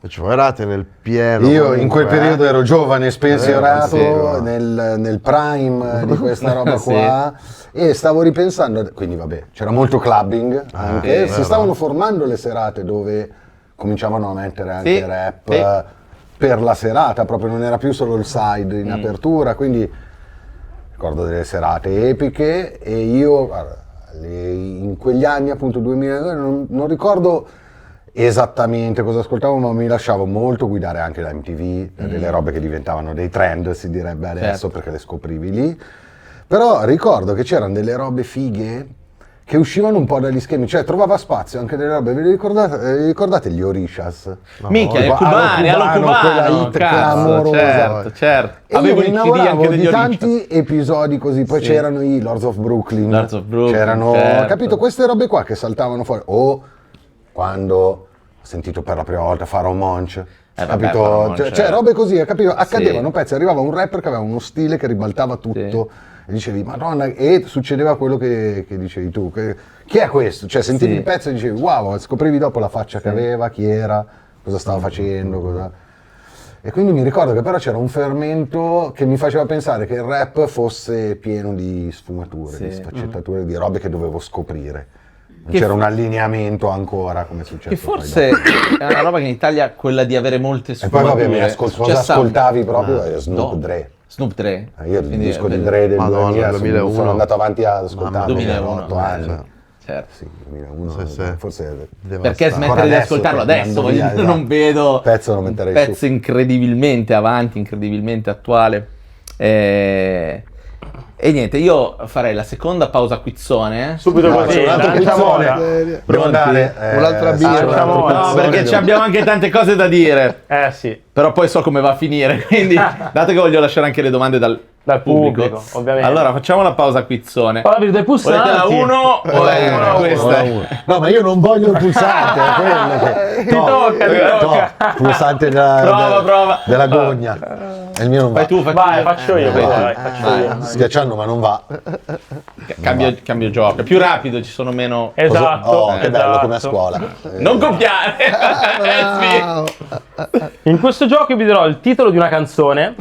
E ci voi erate nel pieno. Io comunque, in quel periodo ero giovane, spensierato, sì. nel prime di questa roba Sì. qua, e stavo ripensando, quindi vabbè, c'era molto clubbing anche, si vero. stavano formando le serate dove cominciavano a mettere anche Sì, rap sì. per la serata, proprio non era più solo il side in apertura, quindi ricordo delle serate epiche, e io guarda, in quegli anni appunto 2002 non ricordo esattamente cosa ascoltavo, ma mi lasciavo molto guidare anche da MTV, delle robe che diventavano dei trend, si direbbe adesso, Certo. perché le scoprivi lì. Però ricordo che c'erano delle robe fighe che uscivano un po' dagli schemi, cioè trovava spazio anche delle robe. Ve le ricordate gli Orishas? Minchia, Tipo, Cubani, Allo allo Cubano, quella Cubano, hit cazzo, clamorosa. certo. E io Avevo mi il CD innamoravo anche degli di Orishas. tanti episodi così, poi Sì. c'erano i Lords of Brooklyn, Lords of Brooklyn, c'erano, certo. capito, queste robe qua che saltavano fuori, o quando ho sentito per la prima volta Pharoah Monch, vabbè, capito, Pharoah Monch, cioè robe così, capito, accadevano Sì. pezzi, arrivava un rapper che aveva uno stile che ribaltava tutto, e dicevi madonna, e succedeva quello che dicevi tu, chi è questo? Cioè sentivi Sì. il pezzo e dicevi wow, scoprivi dopo la faccia che aveva, chi era, cosa stava facendo, cosa... E quindi mi ricordo che però c'era un fermento che mi faceva pensare che il rap fosse pieno di sfumature, Sì. di sfaccettature, di robe che dovevo scoprire. Non Che c'era f- un allineamento ancora come è successo. Che poi forse è una roba che in Italia, quella di avere molte dopo. E poi sfumature. vabbè, è cosa successa- ascoltavi proprio? Snoop No. Dre. Snoop Dre. Io il Quindi disco è di bello. Dre del Madonna, 2000 2001. sono andato avanti ad ascoltarlo, 2001, 8 anni. Certo. Sì, 2001, Sì, sì. forse... Perché smettere Ancora di adesso, ascoltarlo che adesso? andando via, esatto. Non vedo Pezzo lo un metterei pezzo su. incredibilmente avanti, incredibilmente attuale. E niente, io farei la seconda pausa quizzone. Subito No, così. c'è un altro lanciamo quizzone. ora. Devo andare. Un'altra birra. un altro No, No, quizzone. perché abbiamo anche tante cose da dire. Sì. Però poi so come va a finire, quindi dato che voglio lasciare anche le domande dal pubblico, ovviamente. Allora facciamo la pausa quizzone. Poi apri dei Volete la pulsanti. 1 o la questa? No, ma io non voglio il pulsante, è quello che... Ti tocca, ti tocca. Pulsante Prova. della gogna. E il mio non va. Fai tu, fai Vai, tu. faccio io. Vai, faccio io. Schiacciando, ma non va. Cambio gioco. È più rapido, ci sono meno... Esatto. Oh, che bello, esatto. come a scuola. Non copiare! Sì. In questo gioco vi darò il titolo di una canzone.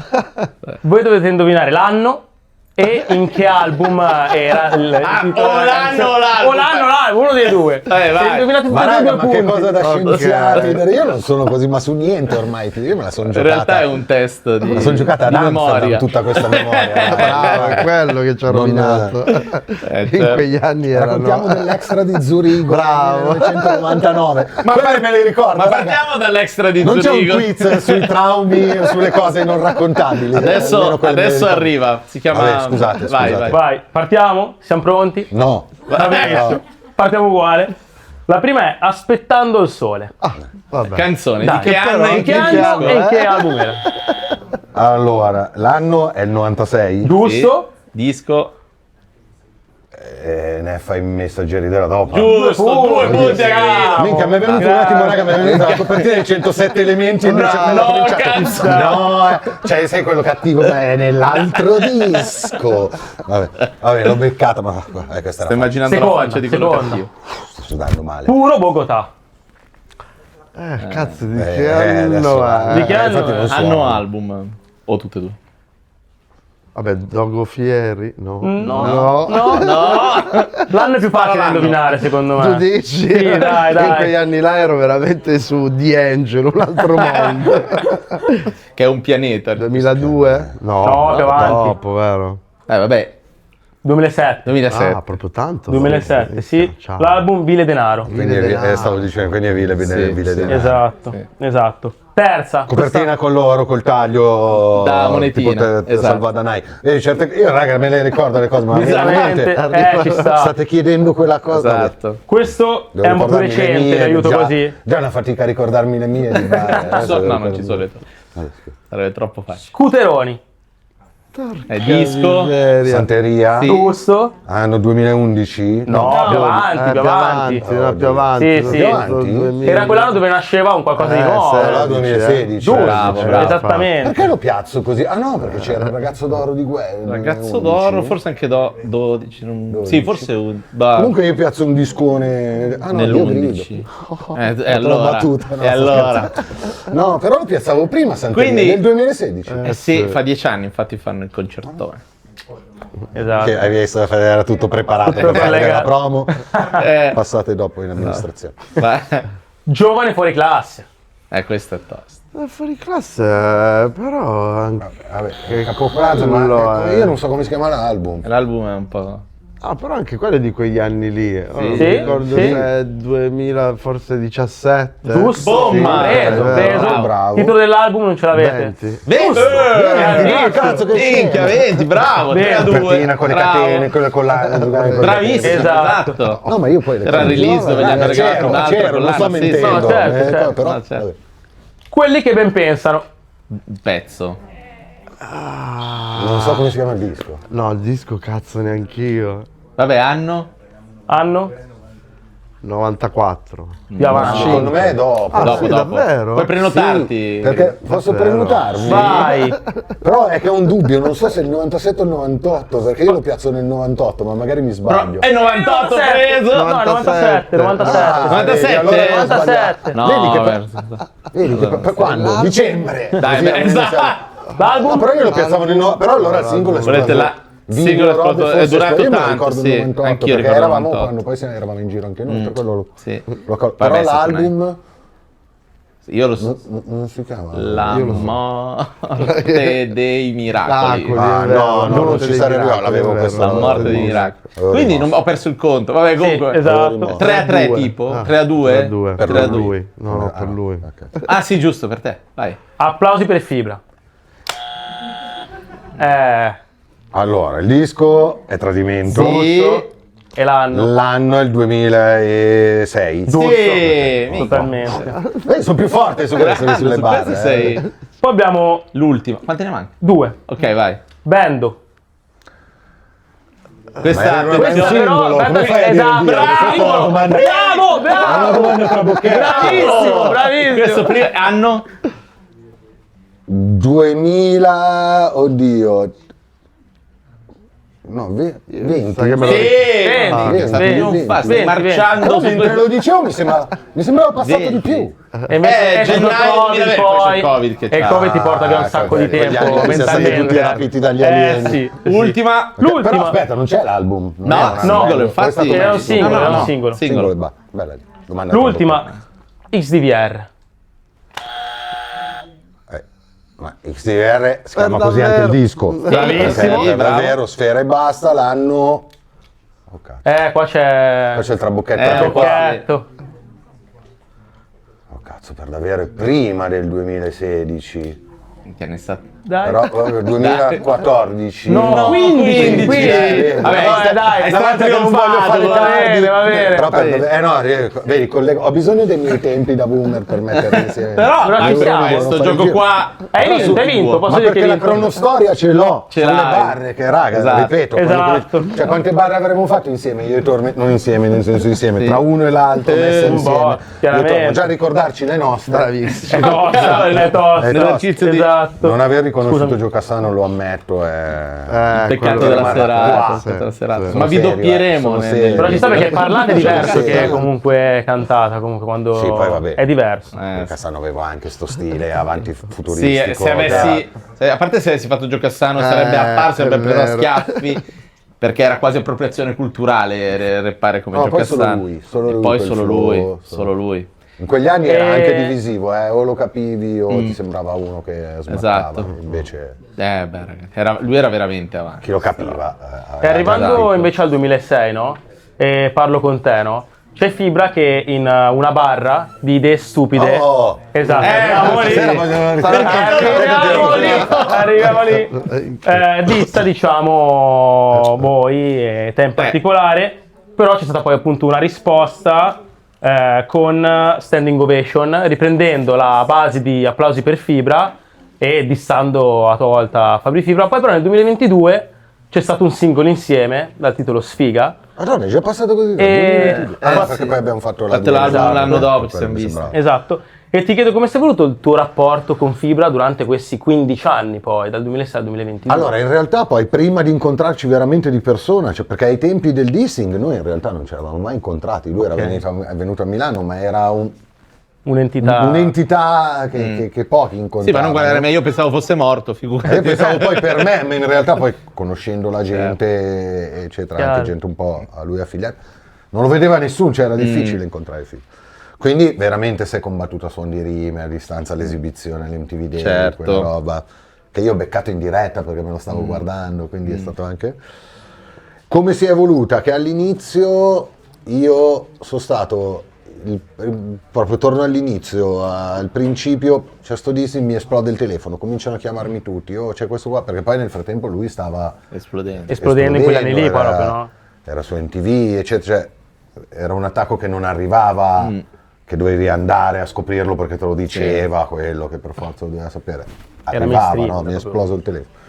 Voi dovete indovinare l'anno e in che album era il titolo o della l'anno canzone. o l'album. O l'anno, uno dei due. Vai. Se indovinate tutti Ma e due, raga, due ma che punti. cosa da Ok. scienziati? Io non sono così, ma su niente ormai. Io me la sono In giocata. realtà è un test di, Me la sono giocata ad di Amsterdam, memoria. tutta questa memoria. Bravo, è quello che ci ha Non- rovinato. In certo. quegli anni Raccontiamo erano... dell'extra di Zurigo Bravo. nel 1999. Ma quelle me le ricordo. Ma raga. partiamo dall'extra di Non c'è un Zurigo. quiz sui traumi, sulle cose non raccontabili. Adesso, Almeno quelle me le adesso ricordo. arriva. Si chiama... Vabbè, scusate. Vai, partiamo? Siamo pronti? No. Va benissimo. Partiamo uguale. La prima è Aspettando il sole. Vabbè. Canzone, Dai, di che però anno e In in che che anno disco? e in che album era? Allora, l'anno è il 96. Giusto? Disco. Ne fai i messaggeri della dopo. Giusto, due punti, raga. Minchia, mi è venuto un attimo, raga, mi è venuta la copertina dei 107 elementi invece No, me l'ho cominciato. cazzo. No, cioè sei quello cattivo, ma è nell'altro disco. Vabbè, l'ho beccata, ma questa era Sto immaginando Seconda, la faccia di quello seconda. cattivo. sto sudando male. Puro Bogotà. Cazzo, di che anno adesso- è? Di che anno infatti è? non so. Anno album. O tutte e due. Vabbè, Dogo Fieri? No. No. No. L'anno è più facile da l'anno. indovinare, secondo me. Tu dici? Sì, dai, Io in dai. quegli anni là ero veramente su D'Angelo, un altro mondo. Che è un pianeta. 2002? No, più avanti. Dopo, vero? Vabbè. 2007. 2007. Ah, proprio tanto? 2007, sì. Ciao. L'album Vile Denaro. Quindi stavo dicendo, quindi è Vile Sì. Denaro. Esatto, esatto. Terza. Copertina con l'oro, col taglio Da monetina, tipo esatto. Salvadanai. Io raga me le ricordo le cose, ma Veramente, veramente ci sta. state chiedendo quella cosa. Esatto. Questo Devo è un po' più ricordarmi le recente, mie, ti aiuto già- così. Già è una fatica a ricordarmi le mie di base. Adesso devo No, non ci ricordarmi. sono le sarebbe troppo facile. Scuteroni. Disco. Miseria. Santeria, Sì. Giusto? anno 2011. No, più avanti, più avanti. no, più avanti. Sì, sì. Più avanti? 2000. Era quell'anno dove nasceva un qualcosa di nuovo. sì. Allora 2016. Giusto, Bravo. esattamente. Perché lo piazzo così? Ah no, perché c'era il ragazzo d'oro di guerra. Ragazzo d'oro, forse anche 12. Sì, forse Comunque io piazzo un discone. Ah no, io grido. nell'11. L'ho Allora. battuta, no, E allora. No, però lo piazzavo prima Santeria, Quindi- nel 2016. Sì, fa 10 anni, infatti fanno il concertone. Esatto. Che hai visto, era tutto preparato per fare collegato. la promo. Eh, Passate dopo in amministrazione. vai. Giovane fuori classe. Questo è tosto. Fuori classe, però... anche- Vabbè, che capofrase, ma Quello ecco, è- io non so come si chiama l'album. L'album è un po'... Ah, però anche quello è di quegli anni lì. Ora non Sì, mi ricordo sì. se è 2000, forse 17. Giusto? Bomma! Preso, Sì, preso. bravo, bravo. Titolo dell'album non ce l'avete. 20. 20! Ah, cazzo che Minchia, scemo. 20, bravo! 3 a 2. Copertina con le catene, quelle con la... Bravissimo, Esatto. esatto. No, ma io poi le Era il cose- release dove gli hanno regalato un altro c'ero, non sto collana, sì, sì. mentendo. No, certo, certo. Però, No, certo. vabbè. Quelli che ben pensano. Pezzo. Non so come si chiama il disco. No, il disco cazzo neanch'io. Vabbè, anno? Anno? 94. Più avanti. Secondo me è dopo. Ah, Dopo, sì, dopo. davvero? Puoi prenotarti. Perché posso Davvero? prenotarmi? Vai. Però è che ho un dubbio, non so se il 97 o il 98, perché io lo piazzo nel 98, ma magari mi sbaglio. È 98 preso! No, 97, 97. Ah, 97? vedi, allora ho 97. No, Vedi che per- vabbè. Vedi che per quando? Dicembre. Dai, Così beh, almeno esatto. sai. L'album? No, però io lo piazzavo nel però allora il singolo è Volete la Video, singolo robe, esploso- è forse durato io me lo tanto, ricordo sì, il 98, anch'io perché ricordo eravamo 98. quando poi eravamo in giro anche noi, per quello Sì. però Vabbè, l'album Io lo so. non si chiama. La morte dei miracoli. Miracoli. Ah, è vero, no, non Notte ci dei sarei Miracoli, l'avevo è vero. questa La morte dei miracoli. Quindi non ho perso il conto. Vabbè, comunque. esatto. 3 a 3 2. tipo? Ah, 3 a 2? 3 a 2. Per 3 a Per 2. lui. No, no, per lui. Ah, sì, giusto, per te. Vai. Applausi per Fibra. Allora, il disco è Tradimento. Sì. E l'anno? L'anno è il 2006. Sì, Totalmente. Sono più forte su queste sulle barre. sei Poi abbiamo l'ultima. Quante ne manca? 2. Ok, vai. Bendo. Questa Ma era un attenzione. simbolo, come fai a dire Esatto, Dio? Questa è una domanda- bravo, è una domanda trabocchetto. bravissimo, bravissimo. Questo primo anno? 2000, oddio. No, 20. Sa che me lo- Venti, venti, Non venti, fa, stai venti, marciando Però su mentre lo dicevo mi sembrava passato di 20. più. E invece è gennaio stato Covid 2020, poi c'è il Covid che e il c'ha- Covid ti porta via un sacco di Gli tempo alieni siamo stati mentalmente. tutti rapiti dagli alieni. Sì. Ultima. L'ultima. Però aspetta, non c'è l'album. Non No, è una- singolo, poi è infatti. stato Era un messo. singolo, No, no, era un no. singolo. Singolo e basta. Bella lì. Domanda L'ultima, XDVR. Ma XDR si chiama Per così anche il davvero. disco. Bravissimo. Per Bravo. davvero, Sfera e basta, l'anno... Oh, cazzo. Qua c'è Poi c'è il trabocchetto. Eh, anche qua. Trabocchetto. Oh cazzo, per davvero è prima del 2016. Che ne sa. Dai. Però 2014. No, 15. Vabbè, Dai, è stato che non voglio fare va tardi. bene, va bene. Però vedi, ho bisogno dei miei tempi da boomer per metterli insieme. Però Però ci anche siamo, questo non fare gioco giro. qua. Hai vinto, posso Ma dire perché che la hai vinto. cronostoria ce l'ho, Ce sono le l'hai. barre che raga, Esatto. ripeto, Esatto. cioè quante barre avremmo fatto insieme, io e Torme, non insieme, nel senso insieme, Sì. tra uno e l'altro messe un insieme. po', Io e chiaramente. Torme, già ricordarci le nostre. Bravissimo. È tosta, è tosta. L'esercizio di- Esatto. Non aver riconosciuto Scusami. Giocassano, lo ammetto, è Peccato quello della rimarrà serata. qua. peccato della serata. sì. Ma vi Sono serio, doppieremo. sono nel- serio. Però ci sta perché parlare è diverso Sì, che sì. comunque cantata, comunque quando Sì, poi vabbè. è diverso. Cassano aveva anche sto stile avanti Sì, futuristico. se avessi. A parte se avessi fatto Giocassano, sarebbe apparso, è sarebbe preso a vero. schiaffi. Perché era quasi appropriazione culturale reppare come No, poi Giocassano. solo lui, solo E lui poi quel solo flow, lui, solo lui. In quegli anni era E- anche divisivo, o lo capivi o ti sembrava uno che smattava. Esatto. Invece Beh, ragazzi, lui era veramente avanti. chi lo capiva. E arrivando Esatto. invece al 2006, no? E parlo con te, no? C'è Fibra che in una barra di idee stupide. Oh! Esatto. Arriviamo lì. Stasera vogliono Arriviamo lì. Dista, diciamo, voi, te in particolare. Però c'è stata poi appunto una risposta con standing ovation, riprendendo la base di applausi per Fibra e dissando a tua volta Fabri Fibra. Poi però nel 2022 c'è stato un singolo insieme dal titolo Sfiga. Madonna, è già passato così. Perché poi abbiamo fatto Fatto l'anno dopo, ci siamo visti. Esatto. E ti chiedo come sia voluto il tuo rapporto con Fibra durante questi 15 anni poi, dal 2006 al 2022. Allora, in realtà poi prima di incontrarci veramente di persona, cioè perché ai tempi del dissing noi in realtà non ci eravamo mai incontrati, lui era venuto a Milano, ma era un'entità che pochi incontravano. Sì, ma non guardare me, io pensavo fosse morto, figurati. Io pensavo poi per me, ma in realtà poi conoscendo la gente, eccetera, Chiaro. anche gente un po' a lui affiliata, non lo vedeva nessuno, cioè era difficile incontrare Fibra. Quindi veramente si è combattuto a suon di rime, a distanza all'esibizione, all'MTV Day, Certo. quella roba che io ho beccato in diretta perché me lo stavo guardando, quindi è stato anche... Come si è evoluta? Che all'inizio io sono stato, proprio torno all'inizio, al principio, c'è sto dissing, mi esplode il telefono, cominciano a chiamarmi tutti, oh c'è questo qua, perché poi nel frattempo lui stava... Esplodendo in quegli anni lì, era- proprio, no? Era su MTV, eccetera, cioè, era un attacco che non arrivava, che dovevi andare a scoprirlo perché te lo diceva, quello che per forza doveva sapere. Arrivava, mainstream, no? Mi è proprio. esploso il telefono.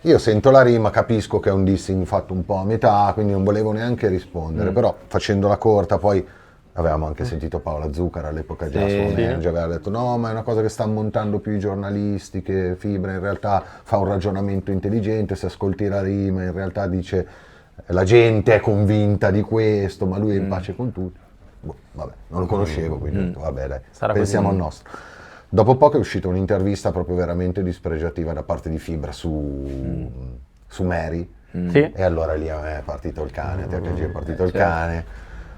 Io sento la rima, capisco che è un dissing fatto un po' a metà, quindi non volevo neanche rispondere, però facendola corta poi avevamo anche sentito Paola Zuccara all'epoca già, Sì. suo manager, aveva detto no ma è una cosa che stanno montando più i giornalisti, che Fibra in realtà fa un ragionamento intelligente, se ascolti la rima in realtà dice la gente è convinta di questo, ma lui è in pace con tutti. Boh, vabbè, non lo conoscevo, quindi ho detto vabbè dai, Sarà pensiamo così. al nostro. Dopo poco è uscita un'intervista proprio veramente dispregiativa da parte di Fibra su Mary, Sì. e allora lì a me è partito il cane, a THG è partito il cane.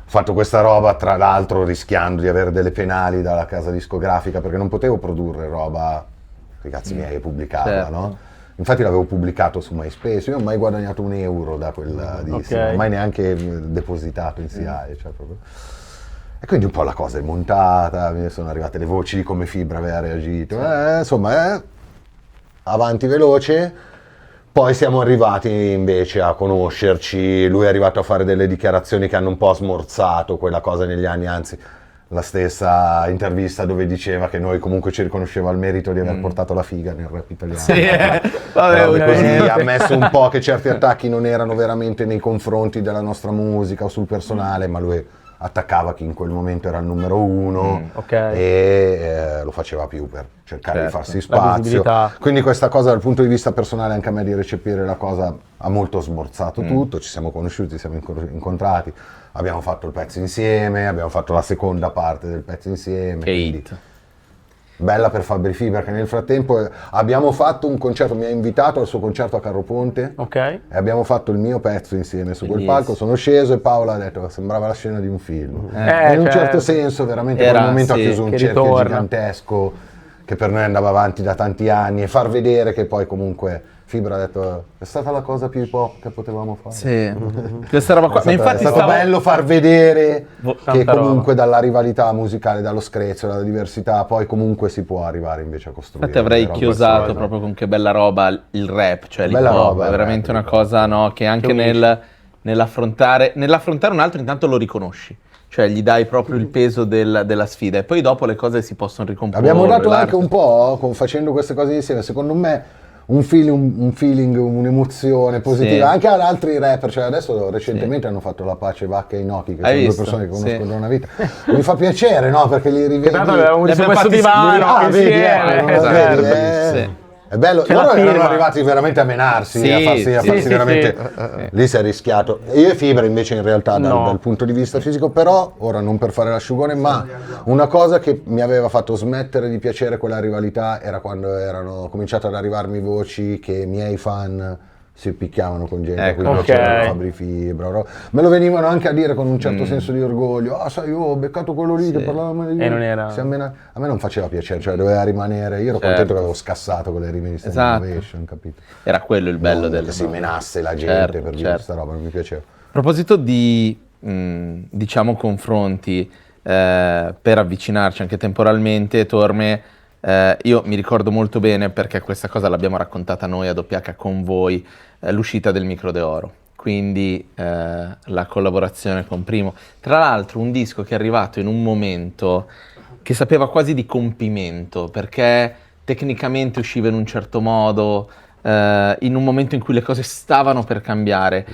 Ho fatto questa roba, tra l'altro rischiando di avere delle penali dalla casa discografica, perché non potevo produrre roba, che cazzi miei, e pubblicarla, Certo. no? Infatti l'avevo pubblicato su MySpace, io non ho mai guadagnato €1 da quel disco, non ho mai neanche depositato in SIAE, cioè proprio. E quindi un po' la cosa è montata, mi sono arrivate le voci di come Fibra aveva reagito, insomma, avanti veloce. Poi siamo arrivati invece a conoscerci, lui è arrivato a fare delle dichiarazioni che hanno un po' smorzato quella cosa negli anni, anzi la stessa intervista dove diceva che noi comunque ci riconosceva il merito di aver portato la figa nel rap italiano. Vabbè, Robe così, ovviamente. ha ammesso un po' che certi attacchi non erano veramente nei confronti della nostra musica o sul personale, ma lui attaccava chi in quel momento era il numero uno ok. e lo faceva più per cercare di Certo. farsi La spazio. visibilità. Quindi questa cosa dal punto di vista personale anche a me di recepire la cosa ha molto smorzato tutto, ci siamo conosciuti, ci siamo incontrati, abbiamo fatto il pezzo insieme, abbiamo fatto la seconda parte del pezzo insieme. Che quindi hit. bella per Fabri Fiber che nel frattempo abbiamo fatto un concerto, mi ha invitato al suo concerto a Carro Ponte. Ok. E abbiamo fatto il mio pezzo insieme su quel Bellissimo. palco, sono sceso e Paola ha detto che sembrava la scena di un film. In un certo. certo senso veramente Era, quel momento sì, ha chiuso un che cerchio ritorna. gigantesco che per noi andava avanti da tanti anni e far vedere che poi comunque Fibra ha detto è stata la cosa più hip hop che potevamo fare. Sì. Questa roba qua. Ma È infatti stato stavo... bello far vedere che tanta comunque dalla rivalità musicale, dallo screzio, dalla diversità, poi comunque si può arrivare invece a costruire. Infatti avrei delle robe chiosato solide. proprio con che bella roba il rap, cioè l'hip Bella hop, roba, è il veramente rap, una cosa, no, che anche nell'affrontare un altro intanto lo riconosci, cioè gli dai proprio il peso della sfida e poi dopo le cose si possono ricomporre. Abbiamo dato l'arte. anche un po', facendo queste cose insieme, secondo me, un feeling, un'emozione positiva, Sì. anche ad altri rapper, cioè adesso recentemente hanno fatto la pace Vacca e Inoki, che Hai sono visto? due persone che conosco Sì. da una vita. Mi fa piacere, no? Perché li rivedi. Tra l'altro avevamo Li messo abbiamo questo fatti divano vedi, insieme. esatto. vedi, Sì. È bello, C'è loro la erano firma. arrivati veramente a menarsi, Sì, a farsi sì, veramente. Lì si è rischiato. Io e Fibra invece in realtà No. dal punto di vista fisico, però, ora non per fare l'asciugone, ma una cosa che mi aveva fatto smettere di piacere quella rivalità era quando erano cominciate ad arrivarmi voci che i miei fan si picchiavano con gente, Ecco. quindi Ok. c'era Fabri Fibra, no? Me lo venivano anche a dire con un certo senso di orgoglio, ah sai io ho beccato quello lì che parlava male di E me." non era- A me non faceva piacere, cioè doveva rimanere, io ero contento che avevo scassato con le rime di Stand Esatto. Innovation, capito? Era quello il bello Non del... che si menasse la gente Certo, per dire certo. questa roba, non mi piaceva. A proposito di, diciamo, confronti per avvicinarci anche temporalmente, Torme, io mi ricordo molto bene perché questa cosa l'abbiamo raccontata noi a Doppiaca con voi, l'uscita del Micro de Oro, quindi la collaborazione con Primo. Tra l'altro un disco che è arrivato in un momento che sapeva quasi di compimento, perché tecnicamente usciva in un certo modo, in un momento in cui le cose stavano per cambiare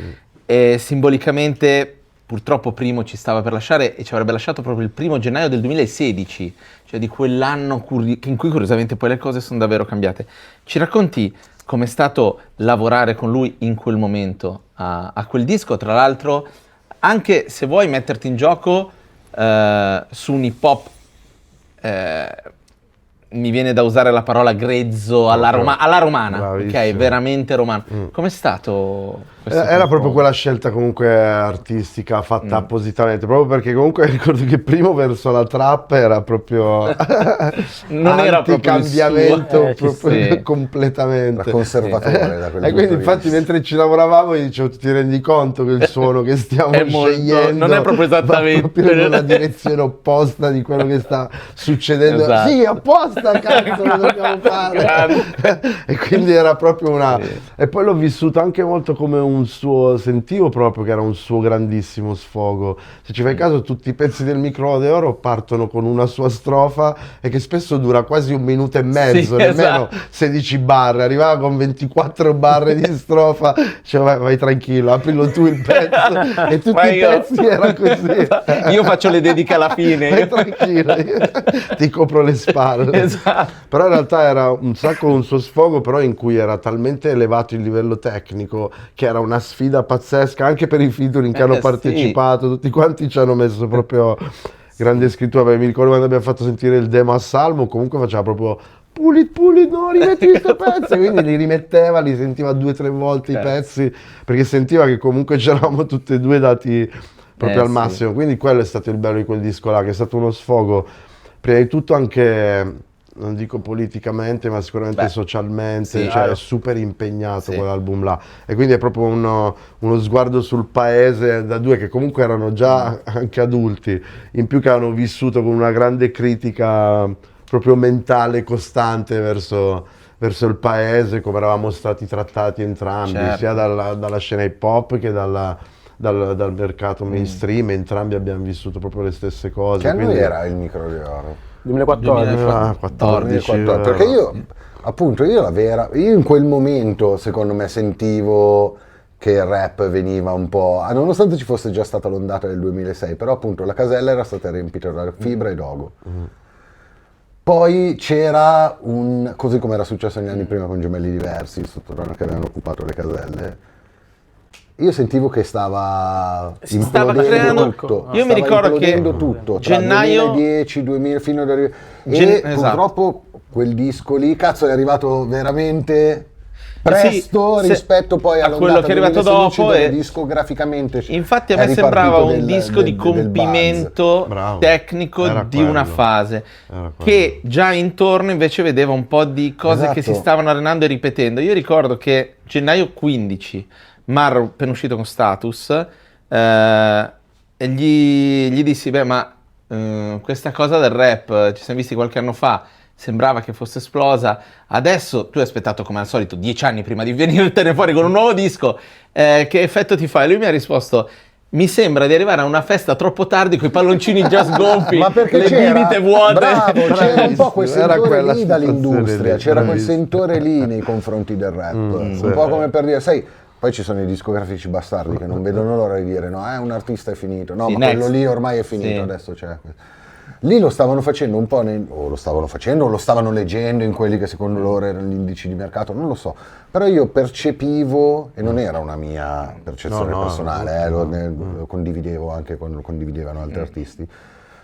e simbolicamente purtroppo Primo ci stava per lasciare e ci avrebbe lasciato proprio il 1° gennaio del 2016, cioè di quell'anno in cui curiosamente poi le cose sono davvero cambiate. Ci racconti com'è stato lavorare con lui in quel momento a quel disco, tra l'altro anche se vuoi metterti in gioco su un hip hop, mi viene da usare la parola grezzo alla romana, Bravissimo. ok? Veramente romano. Com'è stato questo Era proprio confronto? quella scelta comunque artistica fatta appositamente, proprio perché comunque ricordo che primo verso la trap era proprio Non era proprio il cambiamento suo. proprio Sì. completamente. Da conservatore da quel E punto quindi di infatti vista. mentre ci lavoravamo io dicevo ti rendi conto che il suono che stiamo È molto- scegliendo non è proprio esattamente- va proprio in una direzione opposta di quello che sta succedendo. Esatto. Sì, apposta cazzo lo dobbiamo fare. E quindi era proprio una... E poi l'ho vissuto anche molto come un suo... Sentivo proprio che era un suo grandissimo sfogo. Se ci fai caso tutti i pezzi del Micro de Oro partono con una sua strofa e che spesso dura quasi 1 minuto e mezzo, Sì, nemmeno esatto. 16 barre. Arrivava con 24 barre di strofa, cioè vai tranquillo, aprilo tu il pezzo. E tutti Vai i io. pezzi era così. Io faccio le dediche alla fine. Vai tranquillo, ti copro le spalle. Esatto. Però in realtà era un sacco un suo sfogo, però in cui era talmente elevato il livello tecnico che era una sfida pazzesca anche per i featuring che hanno sì. partecipato, tutti quanti ci hanno messo proprio grande scrittura. Beh, mi ricordo quando abbiamo fatto sentire il demo a Salmo, comunque faceva proprio pulit, no, rimetti questo pezzo, quindi li rimetteva, li sentiva 2 o 3 volte i pezzi, perché sentiva che comunque c'eravamo tutti e due dati proprio al sì. massimo, quindi quello è stato il bello di quel disco là, che è stato uno sfogo prima di tutto anche, non dico politicamente, ma sicuramente socialmente, sì, cioè chiaro. è super impegnato Sì. quell'album là, e quindi è proprio uno sguardo sul paese da due che comunque erano già anche adulti, in più che hanno vissuto con una grande critica proprio mentale costante verso verso il paese, come eravamo stati trattati entrambi, Certo. sia dalla scena hip hop che dal mercato mainstream, entrambi abbiamo vissuto proprio le stesse cose. Che anno quindi- era il Micro di Oro? 2014. 2014, 2014, perché io, appunto, io in quel momento, secondo me, sentivo che il rap veniva un po', nonostante ci fosse già stata l'ondata del 2006, però appunto la casella era stata riempita da Fibra e Dogo. Poi c'era così come era successo negli anni prima con Gemelli Diversi, sottotono che avevano occupato le caselle. Io sentivo che stava Si stava implodendo creando- tutto. Io mi Stava ricordo che implodendo tutto, tra gennaio- 2010, 2000, fino ad arrivare. Esatto. Purtroppo quel disco lì, cazzo, è arrivato veramente presto Sì, rispetto poi a all'ondata quello che è arrivato 2016, dopo dove e- discograficamente Infatti a è me ripartito sembrava un del- disco di del buzz. compimento Bravo. tecnico Era di una quello. fase, Era quello. che già intorno invece vedeva un po' di cose che si Esatto. stavano arenando e ripetendo. Io ricordo che gennaio 15, Marro appena uscito con Status, e gli dissi, beh ma questa cosa del rap, ci siamo visti qualche anno fa, sembrava che fosse esplosa, adesso tu hai aspettato come al solito 10 anni prima di venirtene fuori con un nuovo disco, che effetto ti fa? E lui mi ha risposto, mi sembra di arrivare a una festa troppo tardi con i palloncini già sgonfi, Ma perché le c'era, bibite vuote. bravo, c'era un po' quel Bravissimo, era sentore quella lì situazione dall'industria, lì, c'era quel bravissimo. sentore lì nei confronti del rap, sì. un po' come per dire, sai, poi ci sono i discografici bastardi che non vedono l'ora di dire no, un artista è finito, no, Sì, ma next. quello lì ormai è finito, Sì. adesso c'è. Lì lo stavano facendo un po', o lo stavano leggendo in quelli che secondo loro erano gli indici di mercato, non lo so, però io percepivo, e non era una mia percezione No, no, personale, no. lo condividevo anche quando lo condividevano altri artisti,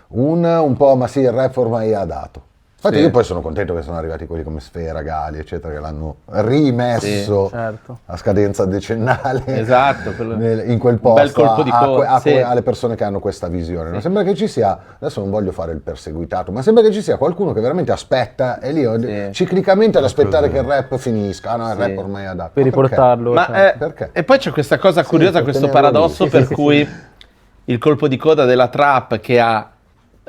un po', ma sì, il rap ormai ha dato. Infatti Sì. io poi sono contento che sono arrivati quelli come Sfera, Gali, eccetera, che l'hanno rimesso Sì, certo. a scadenza decennale Esatto, quello- in quel un posto bel colpo di coda, sì. alle persone che hanno questa visione. No? Sembra che ci sia, adesso non voglio fare il perseguitato, ma sembra che ci sia qualcuno che veramente aspetta e lì Sì. ciclicamente ad aspettare che il rap finisca. Ah no, il Sì. rap ormai è adatto. Per Ma perché? riportarlo. Ma, cioè. Perché? E poi c'è questa cosa curiosa, per questo tenerlo lì. paradosso Sì, per sì, cui il colpo di coda della trap che ha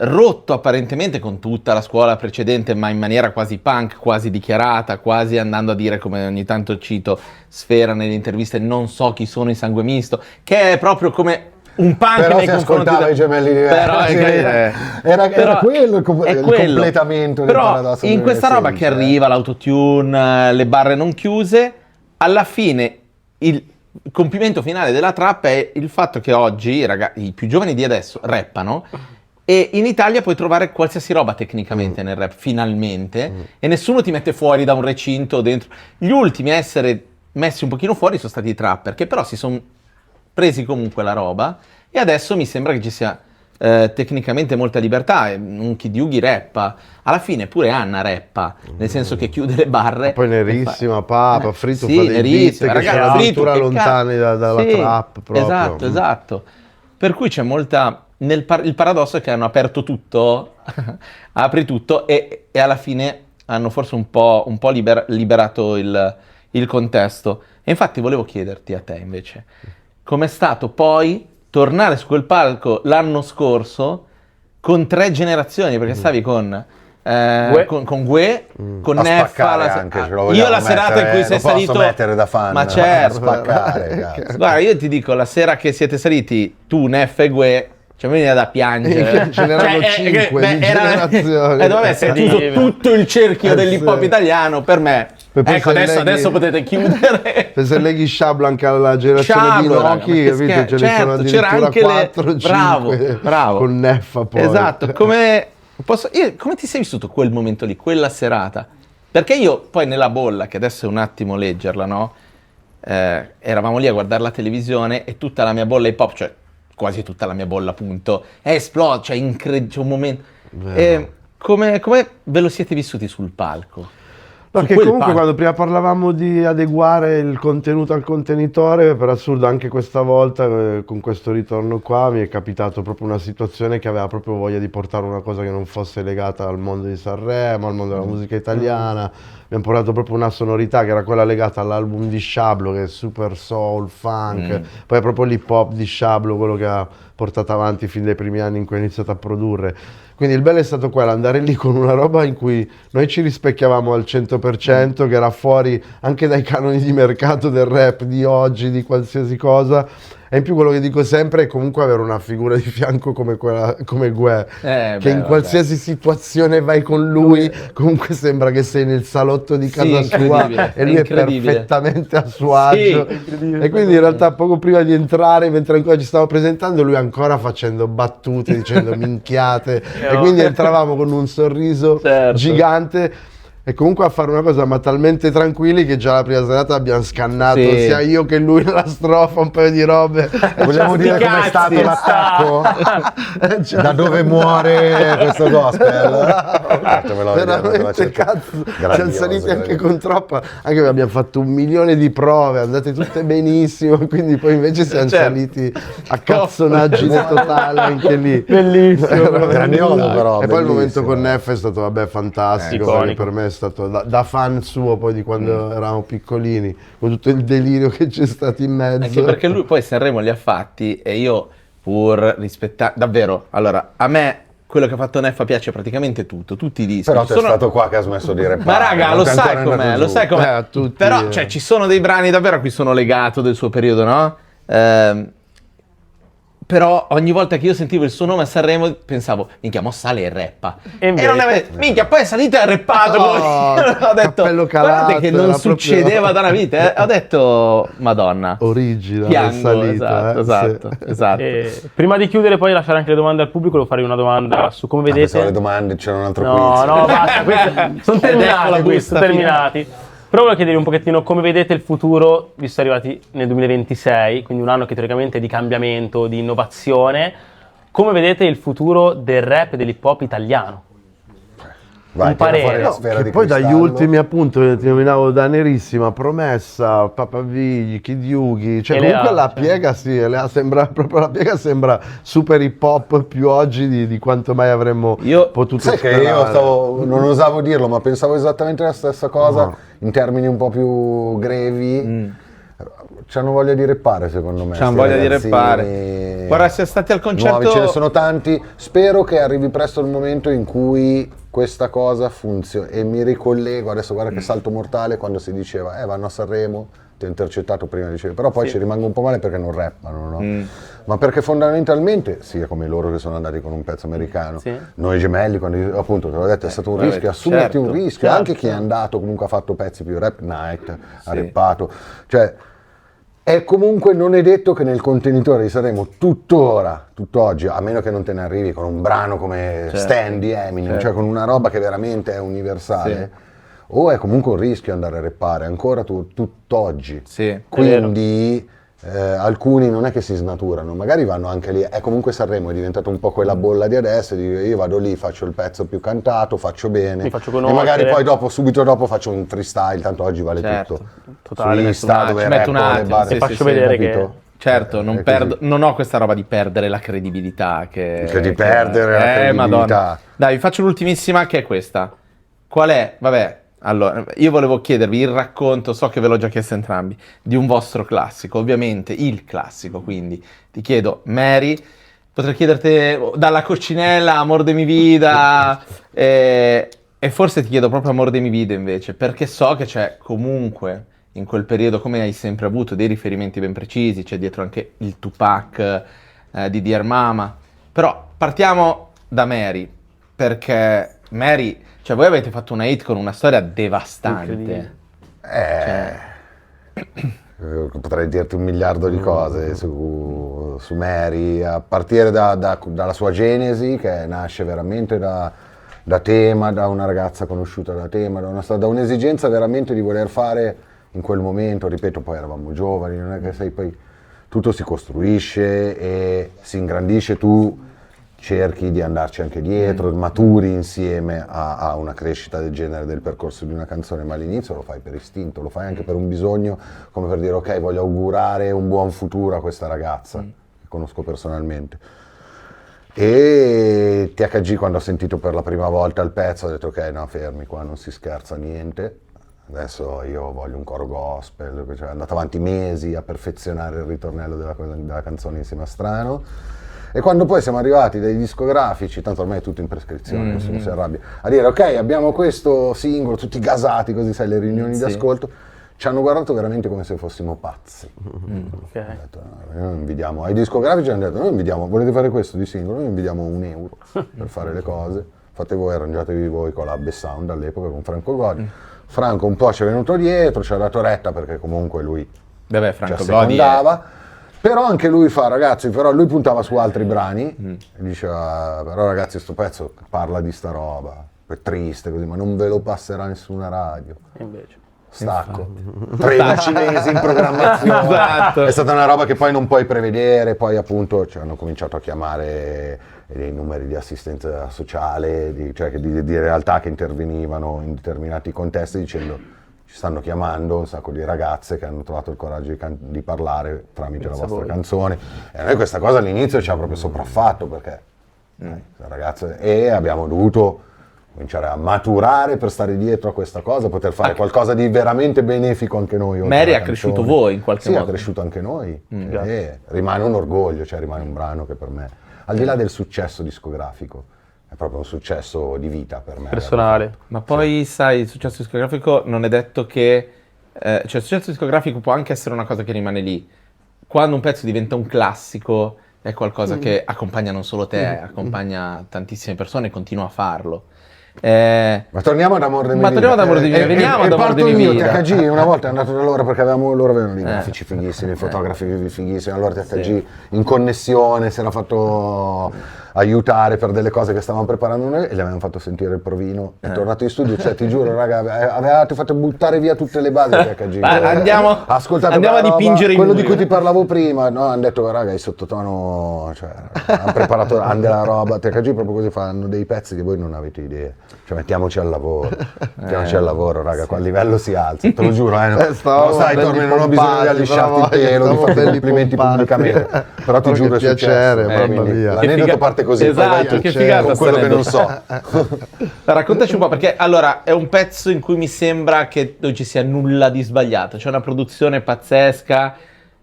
rotto apparentemente con tutta la scuola precedente, ma in maniera quasi punk, quasi dichiarata, quasi andando a dire, come ogni tanto cito Sfera nelle interviste, non so chi sono i Sangue Misto, che è proprio come un punk Però nei si confronti ascoltava i Gemelli Diversi. Però Era però quello il è quello. completamento del Però paradosso in questa roba che 2016, arriva l'autotune, le barre non chiuse, alla fine il compimento finale della trap è il fatto che oggi i più giovani di adesso rappano e in Italia puoi trovare qualsiasi roba tecnicamente nel rap, finalmente, e nessuno ti mette fuori da un recinto dentro. Gli ultimi a essere messi un pochino fuori sono stati i trapper, che però si sono presi comunque la roba e adesso mi sembra che ci sia tecnicamente molta libertà. Un Kid Yugi rappa, alla fine pure Anna rappa, nel senso che chiude le barre. Poi Nerissima, Papa, Fritto Sì, fa dei beat Nerissima, che ragazzi, sono Fritto, addirittura che lontani dalla Sì, trap proprio. Esatto, esatto. Per cui c'è molta... il paradosso è che hanno aperto tutto, apri tutto e alla fine hanno forse un po' liberato il contesto. E infatti volevo chiederti a te invece, com'è stato poi tornare su quel palco l'anno scorso con 3 generazioni, perché stavi con Gue. con Gue, con A Neffa, spaccare anche, ce lo io vogliamo la serata in mettere, cui sei lo posso salito, mettere da fan, ma a certo, spaccare, cazzo. guarda, io ti dico, la sera che siete saliti tu, Neffa e Gue, cioè mi veniva da piangere. Ce n'erano 5 di generazioni. Doveva essere chiuso tutto il cerchio dell'hip hop sì. italiano per me. E poi Ecco, se adesso leghi- potete chiudere. Se leghi Sciablo anche alla generazione di Sciablo, raga, Noki, ma che capito? scherzo, Ce ne sono certo, c'era addirittura anche 4 5 bravo. con Neffa poi. Esatto, come ti sei vissuto quel momento lì, quella serata? Perché io poi nella bolla, che adesso è un attimo leggerla, no? Eravamo lì a guardare la televisione e tutta la mia bolla hip hop, cioè quasi tutta la mia bolla appunto, è esplosa, cioè c'è un momento... Vero. Come ve lo siete vissuti sul palco? Perché Su quel comunque palco. quando prima parlavamo di adeguare il contenuto al contenitore, per assurdo anche questa volta con questo ritorno qua mi è capitato proprio una situazione che aveva proprio voglia di portare una cosa che non fosse legata al mondo di Sanremo, al mondo della musica italiana. Abbiamo portato proprio una sonorità che era quella legata all'album di Sciablo, che è super soul, funk, poi è proprio l'hip hop di Sciablo, quello che ha portato avanti fin dai primi anni in cui ha iniziato a produrre. Quindi il bello è stato quello, andare lì con una roba in cui noi ci rispecchiavamo al 100% 100%, che era fuori anche dai canoni di mercato del rap di oggi, di qualsiasi cosa. E in più quello che dico sempre è comunque avere una figura di fianco come Guè, che in qualsiasi situazione vai con lui, comunque sembra che sei nel salotto di casa sua e lui è perfettamente a suo agio. E quindi in realtà poco prima di entrare, mentre ancora ci stavo presentando, lui ancora facendo battute, dicendo minchiate, e quindi entravamo con un sorriso gigante. E comunque a fare una cosa ma talmente tranquilli che già la prima serata abbiamo scannato sia io che lui nella strofa, un paio di robe. Vogliamo dire com'è stato l'attacco? Da dove muore questo gospel? Veramente cazzo, siamo saliti anche con troppa, anche perché abbiamo fatto 1 milione di prove, andate tutte benissimo, quindi poi invece siamo saliti a cazzonaggine totale anche lì. Bellissimo. Grandioso però. E poi il momento con Neff è stato fantastico, perché iconico. per me è stato da fan suo poi di quando eravamo piccolini, con tutto il delirio che c'è stato in mezzo. Anche perché lui poi Sanremo li ha fatti e io pur rispettare, davvero, allora a me quello che ha fatto Neffa piace praticamente tutto, tutti i dischi. Però c'è stato qua che ha smesso di rappare. Ma raga, lo sai com'è, lo sai com'è. a tutti, Però cioè, ci sono dei brani davvero a cui sono legato del suo periodo, no? Però ogni volta che io sentivo il suo nome a Sanremo pensavo, minchia, mo sale e rappa. E invece- minchia, poi è salito e ha rappato. Ho detto, cappello calato, guardate che non era succedeva da una vita. Ho detto, madonna. Original, Piango, salita, esatto. E prima di chiudere poi lasciare anche le domande al pubblico, devo fare una domanda su come vedete. Pensavo le domande, c'era un altro No, quiz. no, basta, questi sono Ed ecco la terminati, questi, busta sono terminati. Però volevo chiedere un pochettino come vedete il futuro, visto arrivati nel 2026, quindi un anno che teoricamente è di cambiamento, di innovazione. Come vedete il futuro del rap e dell'hip hop italiano? Vai, un tira parere. fuori la No, sfera che di poi dagli cristallo. ultimi appunto ti nominavo Danerissima, Promessa, Papavigli, Kid Yugi, cioè Elea, comunque la cioè. piega la piega sembra super hip hop più oggi di quanto mai avremmo Io- potuto Sai che sperare. io non osavo dirlo, ma pensavo esattamente la stessa cosa in termini un po' più grevi. C'hanno voglia di rappare, secondo me. C'hanno sti voglia di ragazzini rappare. Guarda, siamo stati al concerto. nuovi, ce ne sono tanti. Spero che arrivi presto il momento in cui questa cosa funziona. E mi ricollego adesso, guarda che salto mortale quando si diceva vanno a Sanremo, ti ho intercettato prima, dicevi, però poi ci rimango un po' male perché non rappano, no? Ma perché fondamentalmente, sia come loro che sono andati con un pezzo americano, Sì. noi gemelli, quando appunto te l'ho detto, è stato un rischio, assumerti un rischio, anche chi è andato comunque ha fatto pezzi più rap, Night, ha rappato, cioè è comunque non è detto che nel contenitore di Sanremo tutt'oggi, a meno che non te ne arrivi con un brano come Stan di Eminem, cioè con una roba che veramente è universale, o è comunque un rischio andare a rappare, ancora tutt'oggi. Sì, Quindi alcuni non è che si snaturano, magari vanno anche lì, è comunque Sanremo è diventato un po' quella bolla di adesso, di io vado lì, faccio il pezzo più cantato, faccio bene, Mi faccio e conoscere. magari poi subito dopo faccio un freestyle, tanto oggi vale Certo, tutto. totale, Su Insta, ci dove metto un rappo le attimo, barre, e faccio vedere che- capito? Certo, non, è così. non ho questa roba di perdere la credibilità. Che di perdere la credibilità. Madonna. Dai, vi faccio l'ultimissima che è questa. Qual è? Vabbè, allora, io volevo chiedervi il racconto, so che ve l'ho già chiesto entrambi, di un vostro classico, ovviamente il classico, quindi ti chiedo, Mary, potrei chiederti dalla coccinella, Amor de mi vida, e forse ti chiedo proprio Amor de mi vida invece, perché so che c'è comunque in quel periodo, come hai sempre avuto, dei riferimenti ben precisi, c'è dietro anche il Tupac di Dear Mama, però partiamo da Mary, perché Mary, cioè voi avete fatto una hit con una storia devastante. Incredibile. Potrei dirti 1 miliardo di cose su Mary, a partire dalla sua genesi, che nasce veramente da Tema, da una ragazza conosciuta da Tema, da un'esigenza veramente di voler fare in quel momento, ripeto, poi eravamo giovani, non è che sei poi tutto si costruisce e si ingrandisce, tu cerchi di andarci anche dietro, maturi insieme a una crescita del genere del percorso di una canzone, ma all'inizio lo fai per istinto, lo fai anche per un bisogno, come per dire ok, voglio augurare un buon futuro a questa ragazza, che conosco personalmente. E THG, quando ho sentito per la prima volta il pezzo, ho detto ok, no, fermi, qua non si scherza niente, adesso io voglio un coro gospel, cioè è andato avanti mesi a perfezionare il ritornello della canzone insieme a Strano. E quando poi siamo arrivati dai discografici, tanto ormai è tutto in prescrizione, nessuno si arrabbia, a dire ok, abbiamo questo singolo, tutti gasati, così sai, le riunioni di ascolto, ci hanno guardato veramente come se fossimo pazzi. Ok. Hanno detto, no, noi non vi diamo, ai discografici hanno detto, noi vi diamo, volete fare questo di singolo, noi vi diamo €1 per fare le cose, fate voi, arrangiatevi voi con la Best Sound all'epoca con Franco Godi. Franco un po' ci è venuto dietro, ci ha dato retta perché comunque lui Vabbè, ci Franco Godi assecondava, però anche lui fa, ragazzi, però lui puntava su altri brani e diceva, però ragazzi sto pezzo parla di sta roba, è triste così, ma non ve lo passerà nessuna radio. E invece. Stacco, 13 mesi in programmazione, Esatto. è stata una roba che poi non puoi prevedere, poi appunto ci hanno cominciato a chiamare dei numeri di assistenza sociale, cioè di realtà che intervenivano in determinati contesti dicendo ci stanno chiamando un sacco di ragazze che hanno trovato il coraggio di parlare tramite la vostra canzone, e a noi questa cosa all'inizio ci ha proprio sopraffatto perché ragazze, e abbiamo dovuto cominciare a maturare per stare dietro a questa cosa, poter fare qualcosa di veramente benefico anche noi. Mary ha cresciuto voi in qualche modo. Sì, ha cresciuto anche noi, e rimane un orgoglio, cioè rimane un brano che per me, al di là del successo discografico, è proprio un successo di vita per me. Personale. Ma poi sai, il successo discografico non è detto che... cioè il successo discografico può anche essere una cosa che rimane lì. Quando un pezzo diventa un classico è qualcosa che accompagna non solo te, accompagna tantissime persone e continua a farlo. Ma torniamo ad Amor de mi Ma torniamo ad Amor de mi vita, veniamo ad Amor de mi io, vita. THG una volta è andato da loro perché loro avevano dei grafici fighissimi, fotografi fighissimi, allora THG in connessione si era fatto aiutare per delle cose che stavamo preparando noi e gli avevamo fatto sentire il provino, è tornato in studio, cioè ti giuro raga, avevate fatto buttare via tutte le basi di THG. Andiamo a dipingere i quello muri. di cui ti parlavo prima, no? Hanno detto raga, il sottotono, cioè hanno preparato, hanno della roba, THG proprio così fanno dei pezzi che voi non avete idea. Cioè mettiamoci al lavoro, raga, qua il livello si alza, te lo giuro, non ho bisogno di allisciarti il pelo, di farti complimenti pubblicamente, però ti giuro è piacere, successo. mamma mia. L'aneddoto parte così, Esatto, poi vai che figata con quello sta che non so. Raccontaci un po', perché allora è un pezzo in cui mi sembra che non ci sia nulla di sbagliato, c'è una produzione pazzesca,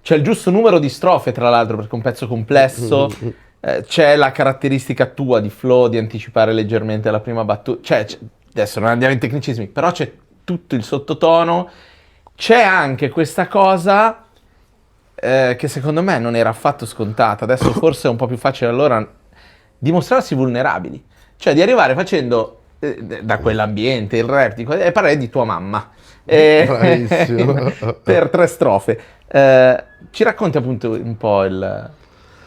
c'è il giusto numero di strofe tra l'altro perché è un pezzo complesso. C'è la caratteristica tua di flow, di anticipare leggermente la prima battuta, adesso non andiamo in tecnicismi, però c'è tutto il sottotono, c'è anche questa cosa che secondo me non era affatto scontata, adesso forse è un po' più facile allora, dimostrarsi vulnerabili, cioè di arrivare facendo da quell'ambiente, il rap, e parlare di tua mamma. Bravissimo. Per 3 strofe. Ci racconti appunto un po'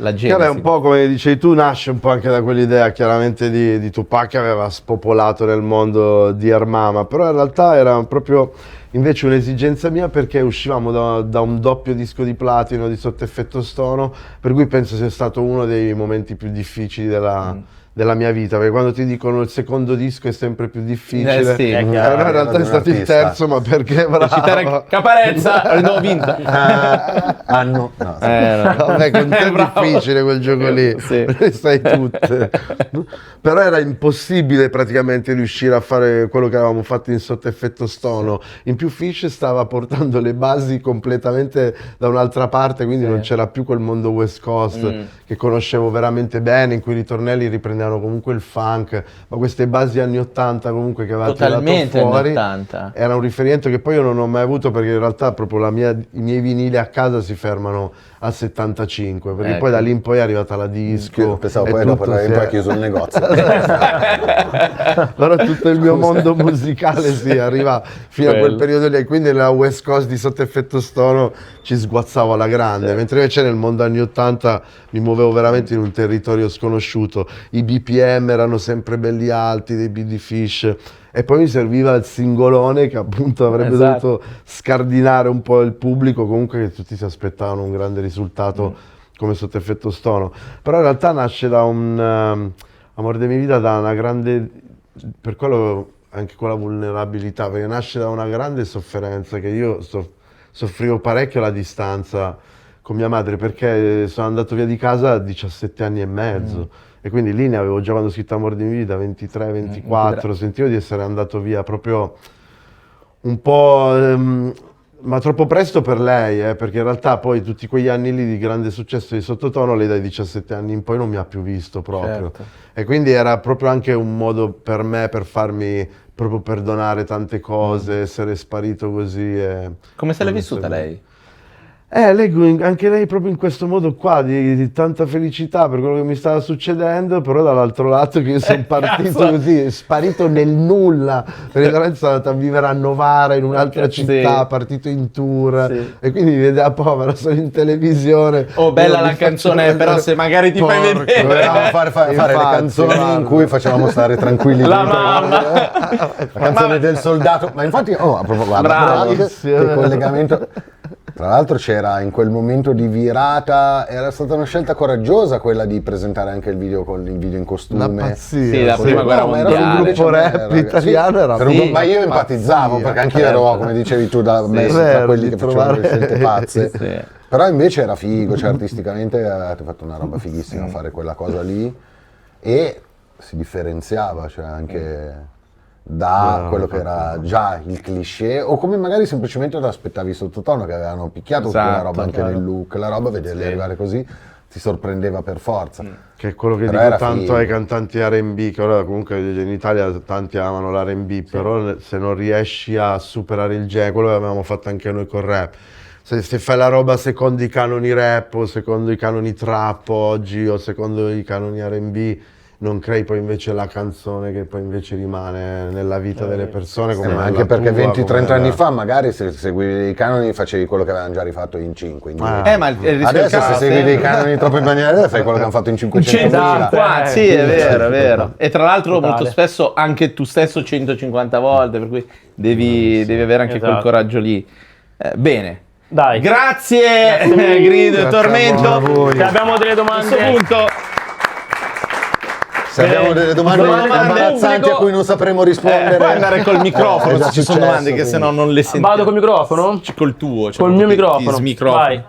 la genesi. Che era un po' come dicevi tu, nasce un po' anche da quell'idea chiaramente di Tupac che aveva spopolato nel mondo di Mama, però in realtà era proprio invece un'esigenza mia perché uscivamo da un doppio disco di platino di Sotto Effetto Stono, per cui penso sia stato uno dei momenti più difficili della mia vita, perché quando ti dicono il secondo disco è sempre più difficile, sì, in realtà è stato il terzo, ma perché bravo. Caparezza, abbiamo vinto. No. Vabbè, con te è difficile quel gioco lì, Sì. le sai tutte. Però era impossibile praticamente riuscire a fare quello che avevamo fatto in Sotto Effetto Stono. In più Fish stava portando le basi completamente da un'altra parte, quindi non c'era più quel mondo West Coast che conoscevo veramente bene, in cui i ritornelli riprendevano comunque il funk, ma queste basi anni 80 comunque che aveva Totalmente tirato fuori anni 80. era un riferimento che poi io non ho mai avuto, perché in realtà proprio i miei vinili a casa si fermano al 75, perché poi da lì in poi è arrivata la disco. Pensavo e poi dopo tutto poi ha chiuso il negozio. Allora tutto il mio mondo musicale arriva fino a quel periodo lì, e quindi nella West Coast di Sotto Effetto Stono ci sguazzavo alla grande, mentre invece nel mondo anni 80 mi muovevo veramente in un territorio sconosciuto, i BPM erano sempre belli alti dei BD Fish, e poi mi serviva il singolone che appunto avrebbe dovuto scardinare un po' il pubblico, comunque che tutti si aspettavano un grande risultato come Sotto Effetto Stono, però in realtà nasce da Amor de mi vita, da una grande, per quello anche quella vulnerabilità, perché nasce da una grande sofferenza che io soffrivo parecchio alla distanza con mia madre, perché sono andato via di casa a 17 anni e mezzo. E quindi lì ne avevo già, quando ho scritto Amor di mia vita, 23, 24, sentivo di essere andato via proprio un po' Ma troppo presto per lei, perché in realtà poi tutti quegli anni lì di grande successo di Sottotono, lei dai 17 anni in poi non mi ha più visto proprio. Certo. E quindi era proprio anche un modo per me per farmi proprio perdonare tante cose, essere sparito così. Come se l'è non vissuta so. lei? Leggo anche lei proprio in questo modo qua, di tanta felicità per quello che mi stava succedendo, però dall'altro lato che io sono partito cazzo. così, sparito nel nulla, perché veramente sono andato a vivere a Novara in un'altra città, partito in tour, Sì. e quindi mi vede a povero, sono in televisione. Oh, bella Io la mi faccio canzone, vedere- però se magari ti fai Porco, vedere. Dovevamo fare le Infatti, canzoni guarda. in cui facevamo stare tranquilli La dentro. mamma. La canzone del soldato. Ma infatti, proprio, guarda, Bravo. che collegamento. Tra l'altro c'era in quel momento di virata, era stata una scelta coraggiosa quella di presentare anche il video con il video in costume. Una pazzia. Sì, la prima guerra ma era mondiale. un gruppo rap italiano, era Sì. ma io empatizzavo pazzia. perché anche io ero, come dicevi tu, da tra quelli che facevano le scelte pazze. Sì. Però invece era figo, cioè artisticamente avete fatto una roba fighissima fare quella cosa lì e si differenziava, cioè anche da quello che era già il cliché, o come magari semplicemente lo aspettavi Sottotono, che avevano picchiato tutta la Esatto, roba anche nel look, la roba, vederli arrivare così ti sorprendeva per forza. Che è quello che Però dico era tanto figo. ai cantanti R&B, che ora comunque in Italia tanti amano l'R&B, però se non riesci a superare il genere, quello che avevamo fatto anche noi col rap. Se fai la roba secondo i canoni rap, o secondo i canoni trap oggi, o secondo i canoni R&B, non crei poi invece la canzone che poi invece rimane nella vita delle persone come Ma nella anche perché tua, 20-30 come anni nella- fa magari se seguivi i canoni facevi quello che avevano già rifatto in 5. Ah. Ma il rischio Adesso del se cazzo segui è- dei canoni troppo in maniera fai quello che hanno fatto in 500 Esatto. Sì, è vero, è vero. Totale. E tra l'altro Totale. molto spesso anche tu stesso 150 volte, per cui devi avere anche quel Esatto. coraggio lì. Bene. Dai. Grazie, Grido e Grazie a Tormento. voi. Se abbiamo delle A questo domande, punto Se abbiamo delle domande imbarazzanti pubblico, a cui non sapremo rispondere, puoi andare col microfono È già se ci sono successo, domande che quindi. se no non le sentiamo. vado col microfono? Col tuo, cioè Col mio proprio ti microfono. smicrofono. Vai.